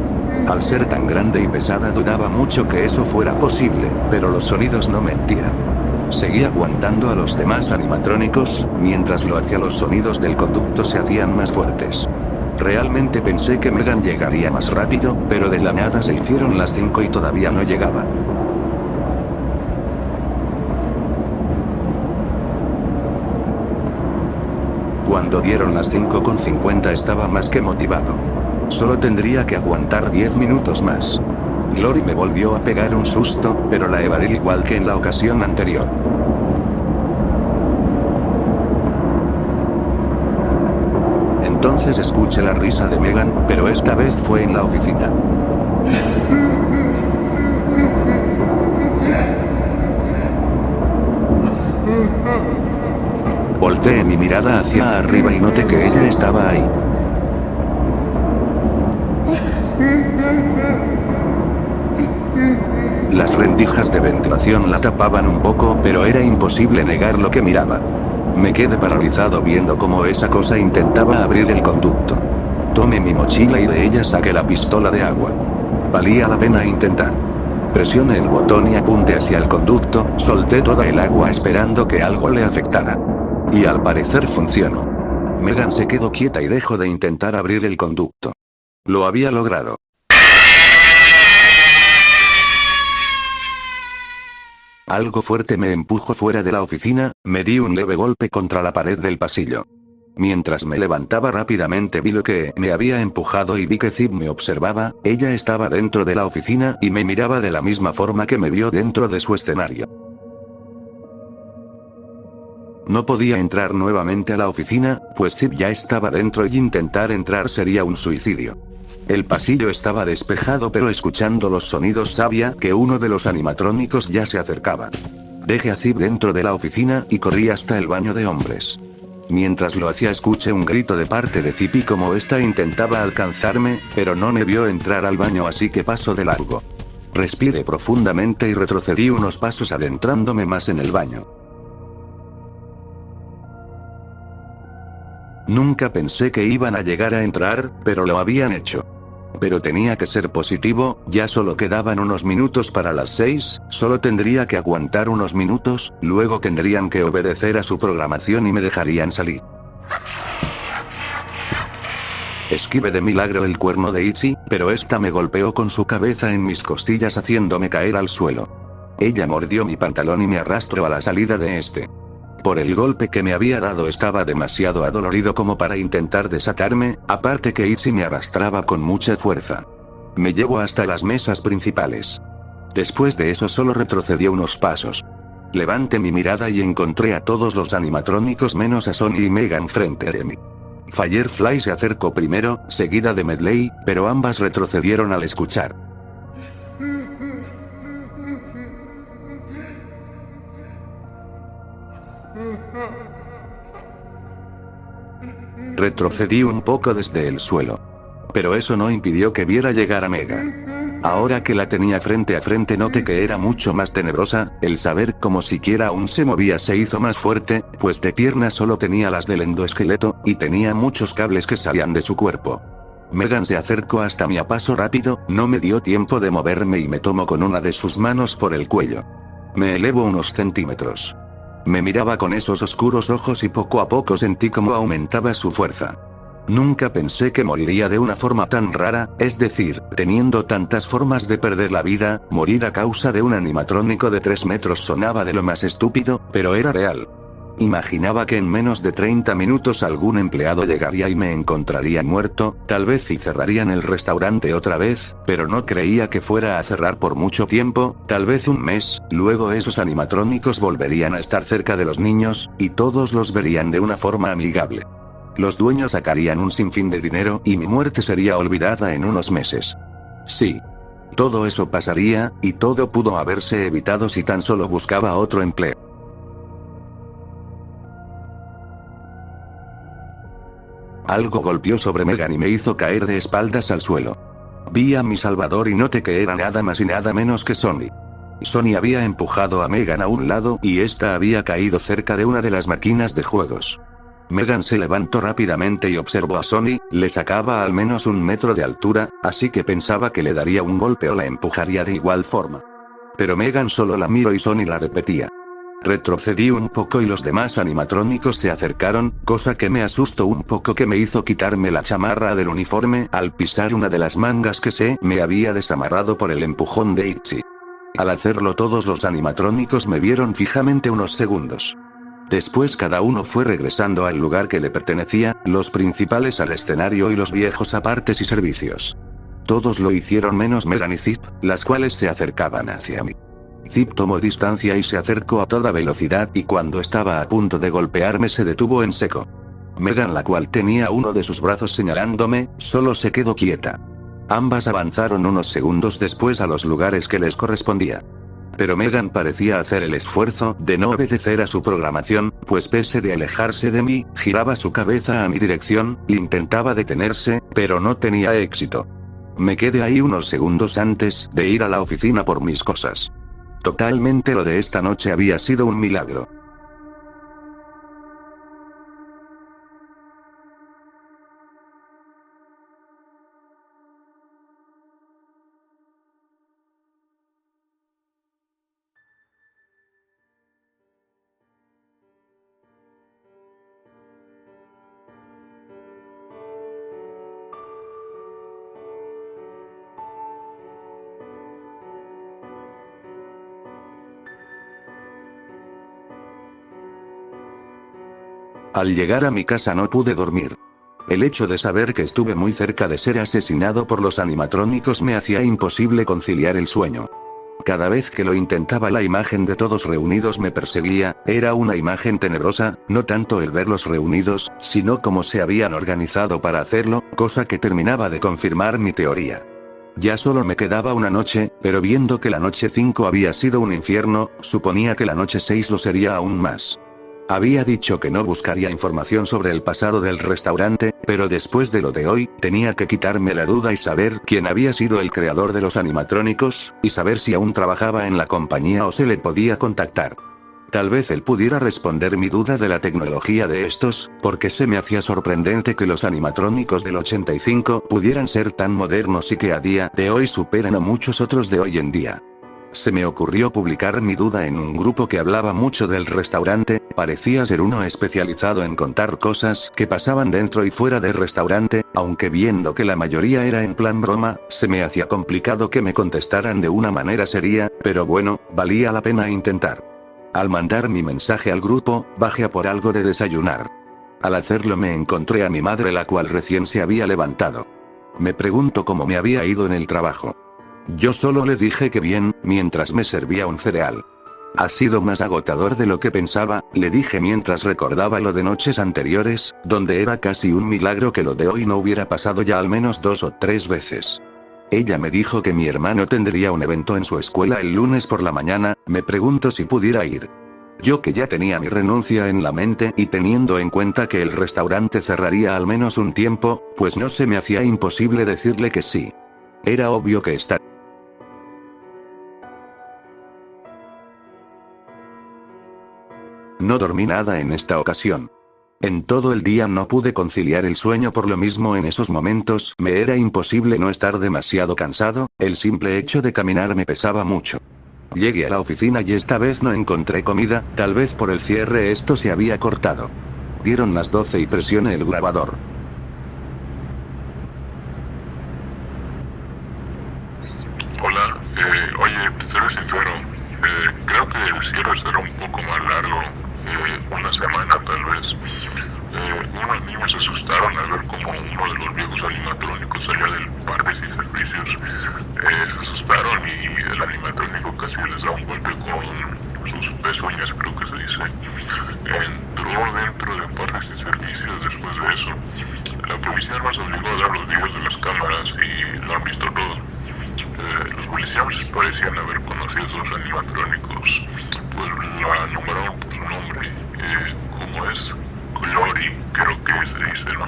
Al ser tan grande y pesada dudaba mucho que eso fuera posible, pero los sonidos no mentían. Seguí aguantando a los demás animatrónicos, mientras lo hacía los sonidos del conducto se hacían más fuertes. Realmente pensé que Megan llegaría más rápido, pero de la nada se hicieron las 5 y todavía no llegaba. Cuando dieron las 5:50 estaba más que motivado. Solo tendría que aguantar 10 minutos más. Glory me volvió a pegar un susto, pero la evadí igual que en la ocasión anterior. Entonces escuché la risa de Megan, pero esta vez fue en la oficina. Volteé mi mirada hacia arriba y noté que ella estaba ahí. Las rendijas de ventilación la tapaban un poco, pero era imposible negar lo que miraba. Me quedé paralizado viendo cómo esa cosa intentaba abrir el conducto. Tomé mi mochila y de ella saqué la pistola de agua. Valía la pena intentar. Presioné el botón y apunté hacia el conducto, solté toda el agua esperando que algo le afectara. Y al parecer funcionó. Megan se quedó quieta y dejó de intentar abrir el conducto. Lo había logrado. Algo fuerte me empujó fuera de la oficina, me di un leve golpe contra la pared del pasillo. Mientras me levantaba rápidamente vi lo que me había empujado y vi que Zip me observaba. Ella estaba dentro de la oficina y me miraba de la misma forma que me vio dentro de su escenario. No podía entrar nuevamente a la oficina, pues Zip ya estaba dentro y intentar entrar sería un suicidio. El pasillo estaba despejado, pero escuchando los sonidos sabía que uno de los animatrónicos ya se acercaba. Dejé a Zip dentro de la oficina y corrí hasta el baño de hombres. Mientras lo hacía escuché un grito de parte de Zip y como esta intentaba alcanzarme, pero no me vio entrar al baño, así que pasó de largo. Respiré profundamente y retrocedí unos pasos adentrándome más en el baño. Nunca pensé que iban a llegar a entrar, pero lo habían hecho. Pero tenía que ser positivo, ya solo quedaban unos minutos para las 6, solo tendría que aguantar unos minutos, luego tendrían que obedecer a su programación y me dejarían salir. Esquivé de milagro el cuerno de Itzy, pero esta me golpeó con su cabeza en mis costillas haciéndome caer al suelo. Ella mordió mi pantalón y me arrastró a la salida de este. Por el golpe que me había dado estaba demasiado adolorido como para intentar desatarme, aparte que Itzy me arrastraba con mucha fuerza. Me llevó hasta las mesas principales. Después de eso solo retrocedió unos pasos. Levanté mi mirada y encontré a todos los animatrónicos menos a Sonny y Megan frente a mí. Firefly se acercó primero, seguida de Medley, pero ambas retrocedieron al escuchar. Retrocedí un poco desde el suelo. Pero eso no impidió que viera llegar a Megan. Ahora que la tenía frente a frente noté que era mucho más tenebrosa, el saber cómo siquiera aún se movía se hizo más fuerte, pues de piernas solo tenía las del endoesqueleto, y tenía muchos cables que salían de su cuerpo. Megan se acercó hasta mí a paso rápido, no me dio tiempo de moverme y me tomó con una de sus manos por el cuello. Me elevo unos centímetros. Me miraba con esos oscuros ojos y poco a poco sentí cómo aumentaba su fuerza. Nunca pensé que moriría de una forma tan rara, es decir, teniendo tantas formas de perder la vida, morir a causa de un animatrónico de 3 metros sonaba de lo más estúpido, pero era real. Imaginaba que en menos de 30 minutos algún empleado llegaría y me encontraría muerto, tal vez y cerrarían el restaurante otra vez, pero no creía que fuera a cerrar por mucho tiempo, tal vez un mes, luego esos animatrónicos volverían a estar cerca de los niños, y todos los verían de una forma amigable. Los dueños sacarían un sinfín de dinero y mi muerte sería olvidada en unos meses. Sí. Todo eso pasaría, y todo pudo haberse evitado si tan solo buscaba otro empleo. Algo golpeó sobre Megan y me hizo caer de espaldas al suelo. Vi a mi salvador y noté que era nada más y nada menos que Sonny. Sonny había empujado a Megan a un lado y ésta había caído cerca de una de las máquinas de juegos. Megan se levantó rápidamente y observó a Sonny, le sacaba al menos 1 metro de altura, así que pensaba que le daría un golpe o la empujaría de igual forma. Pero Megan solo la miró y Sonny la repetía. Retrocedí un poco y los demás animatrónicos se acercaron, cosa que me asustó un poco, que me hizo quitarme la chamarra del uniforme al pisar una de las mangas que se me había desamarrado por el empujón de Itchy. Al hacerlo todos los animatrónicos me vieron fijamente unos segundos. Después cada uno fue regresando al lugar que le pertenecía, los principales al escenario y los viejos a partes y servicios. Todos lo hicieron menos Megan y Zip, las cuales se acercaban hacia mí. Zip tomó distancia y se acercó a toda velocidad y cuando estaba a punto de golpearme se detuvo en seco. Megan, la cual tenía uno de sus brazos señalándome, solo se quedó quieta. Ambas avanzaron unos segundos después a los lugares que les correspondía. Pero Megan parecía hacer el esfuerzo de no obedecer a su programación, pues pese de alejarse de mí, giraba su cabeza a mi dirección, intentaba detenerse, pero no tenía éxito. Me quedé ahí unos segundos antes de ir a la oficina por mis cosas. Totalmente lo de esta noche había sido un milagro. Al llegar a mi casa no pude dormir. El hecho de saber que estuve muy cerca de ser asesinado por los animatrónicos me hacía imposible conciliar el sueño. Cada vez que lo intentaba la imagen de todos reunidos me perseguía, era una imagen tenebrosa, no tanto el verlos reunidos, sino cómo se habían organizado para hacerlo, cosa que terminaba de confirmar mi teoría. Ya solo me quedaba una noche, pero viendo que la noche 5 había sido un infierno, suponía que la noche 6 lo sería aún más. Había dicho que no buscaría información sobre el pasado del restaurante, pero después de lo de hoy, tenía que quitarme la duda y saber quién había sido el creador de los animatrónicos, y saber si aún trabajaba en la compañía o se le podía contactar. Tal vez él pudiera responder mi duda de la tecnología de estos, porque se me hacía sorprendente que los animatrónicos del 85 pudieran ser tan modernos y que a día de hoy superan a muchos otros de hoy en día. Se me ocurrió publicar mi duda en un grupo que hablaba mucho del restaurante, parecía ser uno especializado en contar cosas que pasaban dentro y fuera del restaurante, aunque viendo que la mayoría era en plan broma, se me hacía complicado que me contestaran de una manera seria, pero bueno, valía la pena intentar. Al mandar mi mensaje al grupo, bajé a por algo de desayunar. Al hacerlo me encontré a mi madre, la cual recién se había levantado. Me preguntó cómo me había ido en el trabajo. Yo solo le dije que bien, mientras me servía un cereal. Ha sido más agotador de lo que pensaba, le dije mientras recordaba lo de noches anteriores, donde era casi un milagro que lo de hoy no hubiera pasado ya al menos 2 o 3 veces. Ella me dijo que mi hermano tendría un evento en su escuela el lunes por la mañana, me preguntó si pudiera ir. Yo, que ya tenía mi renuncia en la mente y teniendo en cuenta que el restaurante cerraría al menos un tiempo, pues no se me hacía imposible decirle que sí. Era obvio que estaría. No dormí nada en esta ocasión. En todo el día no pude conciliar el sueño, por lo mismo en esos momentos me era imposible no estar demasiado cansado, el simple hecho de caminar me pesaba mucho. Llegué a la oficina y esta vez no encontré comida, tal vez por el cierre esto se había cortado. Dieron las 12 y presioné el grabador. Hola, oye, seré sincero, creo que el cierre será un poco más largo, una semana tal vez. Unos niños se asustaron al ver como uno de los viejos animatrónicos salía del parques y servicios. Se asustaron y el animatrónico casi les da un golpe con sus pezuñas, creo que se dice. Entró dentro de parques y servicios después de eso. La policía nos obligó a dar los videos de las cámaras y lo han visto todo. Los policías parecían haber conocido a esos animatrónicos, pues la nombraron por su nombre, como es Glory, creo que se dice, ¿no?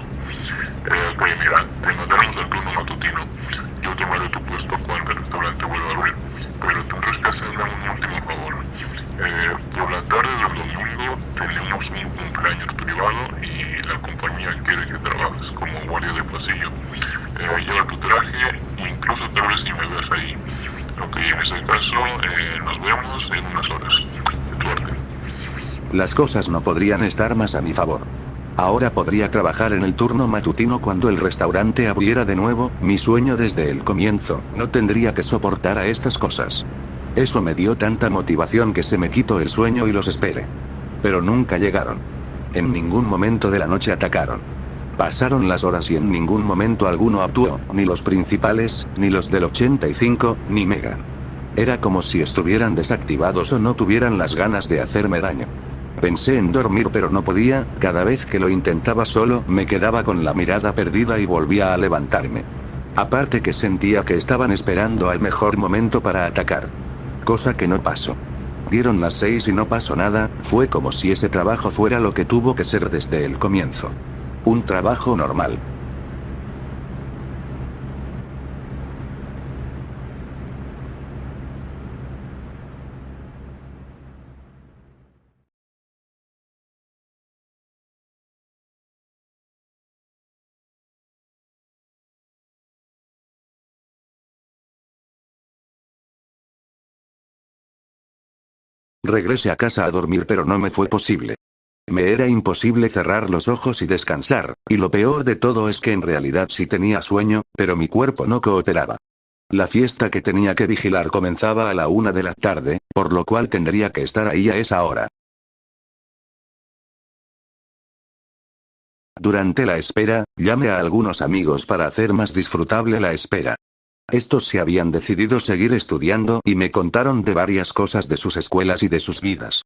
compañía quiere que trabajes como guardia de pasillo. Lleva tu traje, incluso tal vez si me veas ahí. Ok, en ese caso, nos vemos en unas horas. Suerte. Las cosas no podrían estar más a mi favor. Ahora podría trabajar en el turno matutino cuando el restaurante abriera de nuevo, mi sueño desde el comienzo. No tendría que soportar a estas cosas. Eso me dio tanta motivación que se me quitó el sueño y los esperé. Pero nunca llegaron. En ningún momento de la noche atacaron. Pasaron las horas y en ningún momento alguno actuó, ni los principales, ni los del 85, ni Megan. Era como si estuvieran desactivados o no tuvieran las ganas de hacerme daño. Pensé en dormir pero no podía, cada vez que lo intentaba solo me quedaba con la mirada perdida y volvía a levantarme. Aparte que sentía que estaban esperando al mejor momento para atacar. Cosa que no pasó. Dieron las 6 y no pasó nada, fue como si ese trabajo fuera lo que tuvo que ser desde el comienzo. Un trabajo normal. Regresé a casa a dormir pero no me fue posible. Me era imposible cerrar los ojos y descansar, y lo peor de todo es que en realidad sí tenía sueño, pero mi cuerpo no cooperaba. La fiesta que tenía que vigilar comenzaba a la 1 de la tarde, por lo cual tendría que estar ahí a esa hora. Durante la espera, llamé a algunos amigos para hacer más disfrutable la espera. Estos se habían decidido seguir estudiando y me contaron de varias cosas de sus escuelas y de sus vidas.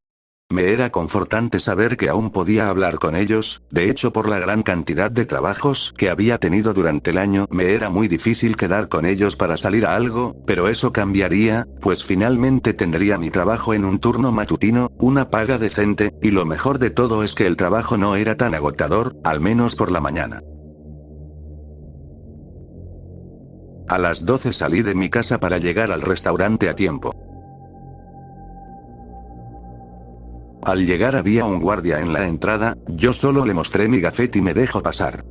Me era confortante saber que aún podía hablar con ellos, de hecho por la gran cantidad de trabajos que había tenido durante el año me era muy difícil quedar con ellos para salir a algo, pero eso cambiaría, pues finalmente tendría mi trabajo en un turno matutino, una paga decente, y lo mejor de todo es que el trabajo no era tan agotador, al menos por la mañana. A las 12 salí de mi casa para llegar al restaurante a tiempo. Al llegar había un guardia en la entrada, yo solo le mostré mi gafete y me dejó pasar.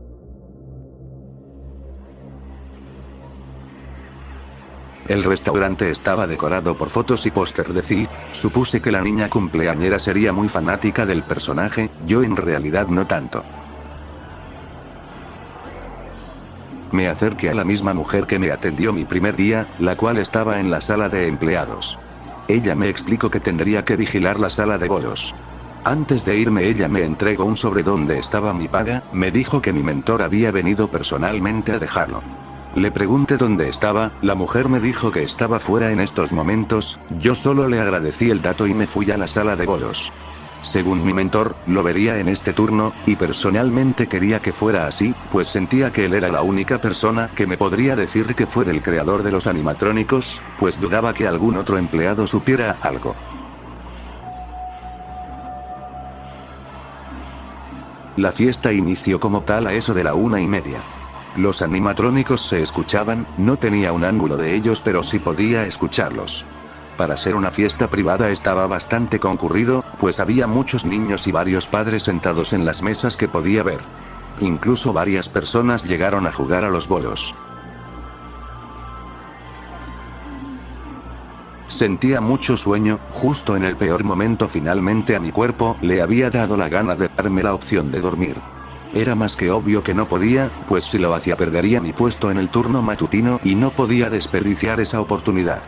El restaurante estaba decorado por fotos y póster de Zip, supuse que la niña cumpleañera sería muy fanática del personaje, yo en realidad no tanto. Me acerqué a la misma mujer que me atendió mi primer día, la cual estaba en la sala de empleados. Ella me explicó que tendría que vigilar la sala de bolos. Antes de irme ella me entregó un sobre donde estaba mi paga, me dijo que mi mentor había venido personalmente a dejarlo. Le pregunté dónde estaba, la mujer me dijo que estaba fuera en estos momentos, yo solo le agradecí el dato y me fui a la sala de bolos. Según mi mentor, lo vería en este turno, y personalmente quería que fuera así, pues sentía que él era la única persona que me podría decir que fue el creador de los animatrónicos, pues dudaba que algún otro empleado supiera algo. La fiesta inició como tal a eso de la 1:30. Los animatrónicos se escuchaban, no tenía un ángulo de ellos pero sí podía escucharlos. Para ser una fiesta privada estaba bastante concurrido, pues había muchos niños y varios padres sentados en las mesas que podía ver. Incluso varias personas llegaron a jugar a los bolos. Sentía mucho sueño, justo en el peor momento finalmente a mi cuerpo le había dado la gana de darme la opción de dormir. Era más que obvio que no podía, pues si lo hacía perdería mi puesto en el turno matutino y no podía desperdiciar esa oportunidad.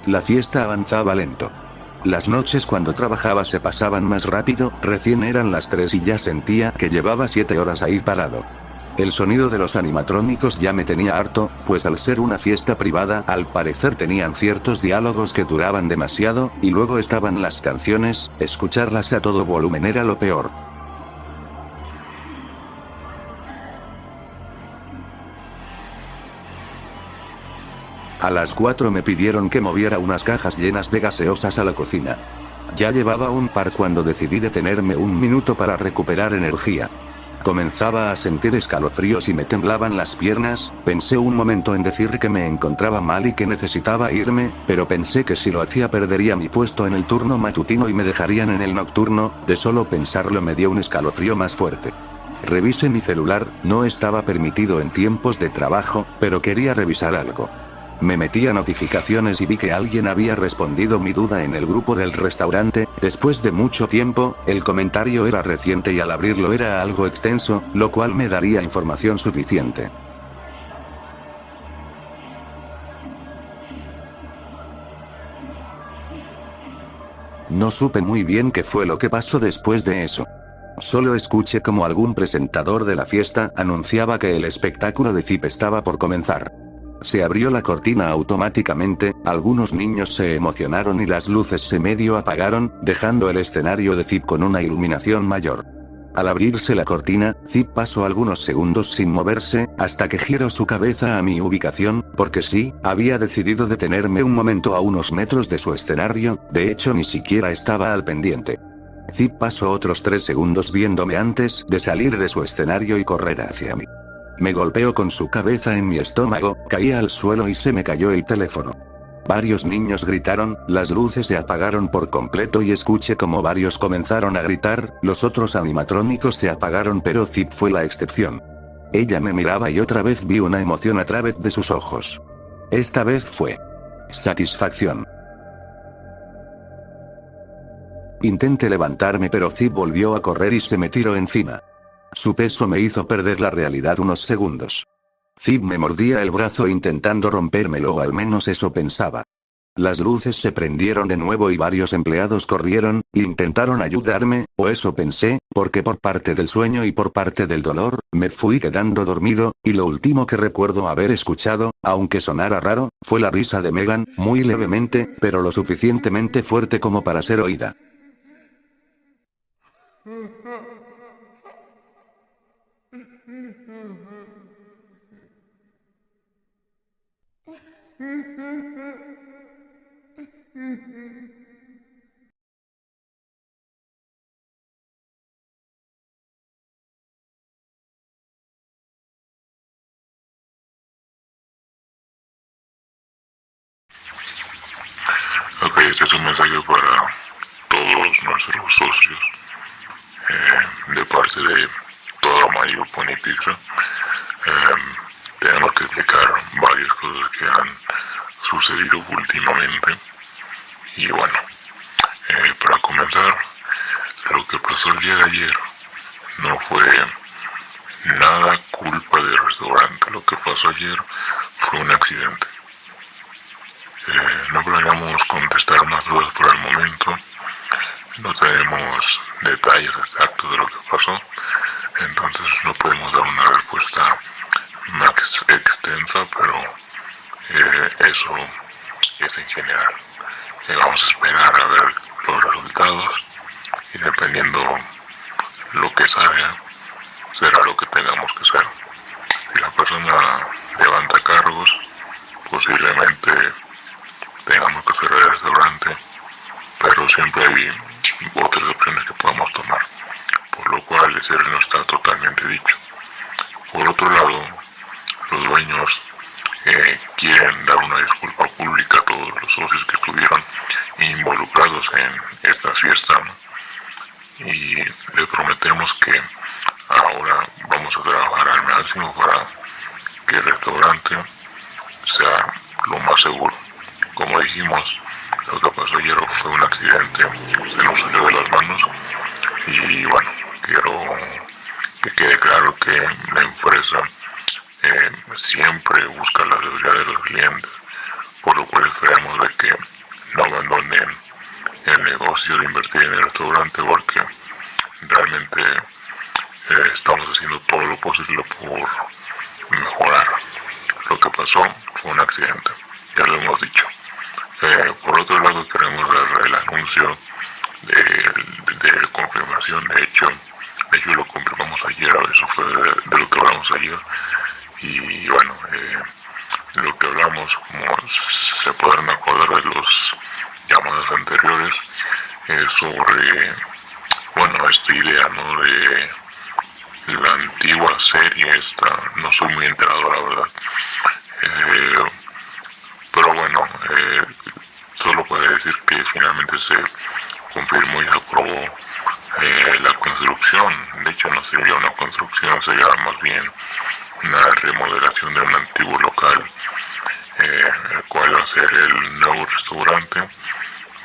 La fiesta avanzaba lento. Las noches cuando trabajaba se pasaban más rápido, recién eran las 3 y ya sentía que llevaba 7 horas ahí parado. El sonido de los animatrónicos ya me tenía harto, pues al ser una fiesta privada, al parecer tenían ciertos diálogos que duraban demasiado, y luego estaban las canciones, escucharlas a todo volumen era lo peor. A las 4 me pidieron que moviera unas cajas llenas de gaseosas a la cocina. Ya llevaba un par cuando decidí detenerme un minuto para recuperar energía. Comenzaba a sentir escalofríos y me temblaban las piernas. Pensé un momento en decir que me encontraba mal y que necesitaba irme, pero pensé que si lo hacía perdería mi puesto en el turno matutino y me dejarían en el nocturno. De solo pensarlo me dio un escalofrío más fuerte. Revisé mi celular, no estaba permitido en tiempos de trabajo, pero quería revisar algo. Me metí a notificaciones y vi que alguien había respondido mi duda en el grupo del restaurante. Después de mucho tiempo, el comentario era reciente y al abrirlo era algo extenso, lo cual me daría información suficiente. No supe muy bien qué fue lo que pasó después de eso. Solo escuché como algún presentador de la fiesta anunciaba que el espectáculo de Zip estaba por comenzar. Se abrió la cortina automáticamente, algunos niños se emocionaron y las luces se medio apagaron, dejando el escenario de Zip con una iluminación mayor. Al abrirse la cortina, Zip pasó algunos segundos sin moverse, hasta que giró su cabeza a mi ubicación, porque sí, había decidido detenerme un momento a unos metros de su escenario, de hecho ni siquiera estaba al pendiente. Zip pasó otros 3 segundos viéndome antes de salir de su escenario y correr hacia mí. Me golpeó con su cabeza en mi estómago, caí al suelo y se me cayó el teléfono. Varios niños gritaron, las luces se apagaron por completo y escuché como varios comenzaron a gritar, los otros animatrónicos se apagaron pero Zip fue la excepción. Ella me miraba y otra vez vi una emoción a través de sus ojos. Esta vez fue satisfacción. Intenté levantarme pero Zip volvió a correr y se me tiró encima. Su peso me hizo perder la realidad unos segundos. Zip me mordía el brazo intentando rompérmelo, o al menos eso pensaba. Las luces se prendieron de nuevo y varios empleados corrieron, e intentaron ayudarme, o eso pensé, porque por parte del sueño y por parte del dolor, me fui quedando dormido, y lo último que recuerdo haber escuchado, aunque sonara raro, fue la risa de Megan, muy levemente, pero lo suficientemente fuerte como para ser oída. Ok, este es un mensaje para todos nuestros socios de parte de toda Mario Pony Pizza. Tenemos que explicar varias cosas que han sucedido últimamente. Y bueno, para comenzar, lo que pasó el día de ayer no fue nada culpa del restaurante. Lo que pasó ayer fue un accidente. No planeamos contestar más dudas por el momento. No tenemos detalles exactos de lo que pasó. Entonces no podemos dar una respuesta más extensa, pero eso es en general. Vamos a esperar a ver los resultados y dependiendo lo que salga, será lo que tengamos que hacer. Si la persona levanta cargos, posiblemente tengamos que cerrar el restaurante, pero siempre hay otras opciones que podamos tomar, por lo cual el cierre no está totalmente dicho. Por otro lado, los dueños quieren dar una disculpa pública a todos los socios que estuvieron involucrados en esta fiesta, ¿no? Y les prometemos que ahora vamos a trabajar al máximo para que el restaurante sea lo más seguro. Como dijimos, lo que pasó ayer fue un accidente, se nos salió de las manos y bueno, quiero que quede claro que la empresa siempre busca la seguridad de los clientes, por lo cual esperamos de que no abandonen el negocio de invertir en el restaurante, porque realmente estamos haciendo todo lo posible por mejorar. Lo que pasó fue un accidente, ya lo hemos dicho. Por otro lado, queremos dar el anuncio de confirmación. De hecho lo confirmamos ayer, eso fue de lo que hablamos ayer. Y bueno, lo que hablamos, como se podrán acordar de los llamadas anteriores, sobre, bueno, esta idea, ¿no?, de la antigua serie esta, no soy muy enterado la verdad. Pero bueno, solo puedo decir que finalmente se confirmó y se aprobó la construcción. De hecho no sería una construcción, sería más bien una remodelación de un antiguo local, el cual va a ser el nuevo restaurante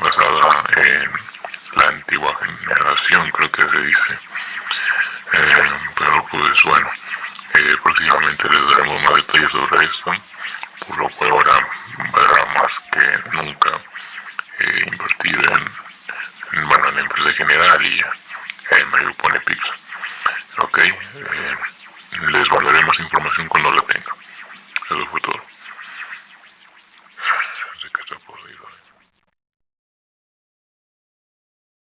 basada en la antigua generación, creo que se dice. Pero pues bueno, próximamente les daremos más detalles sobre esto, por lo cual ahora valdrá más que nunca invertir en la empresa general y en Mario Pone Pizza. Ok, les mandaré más información cuando la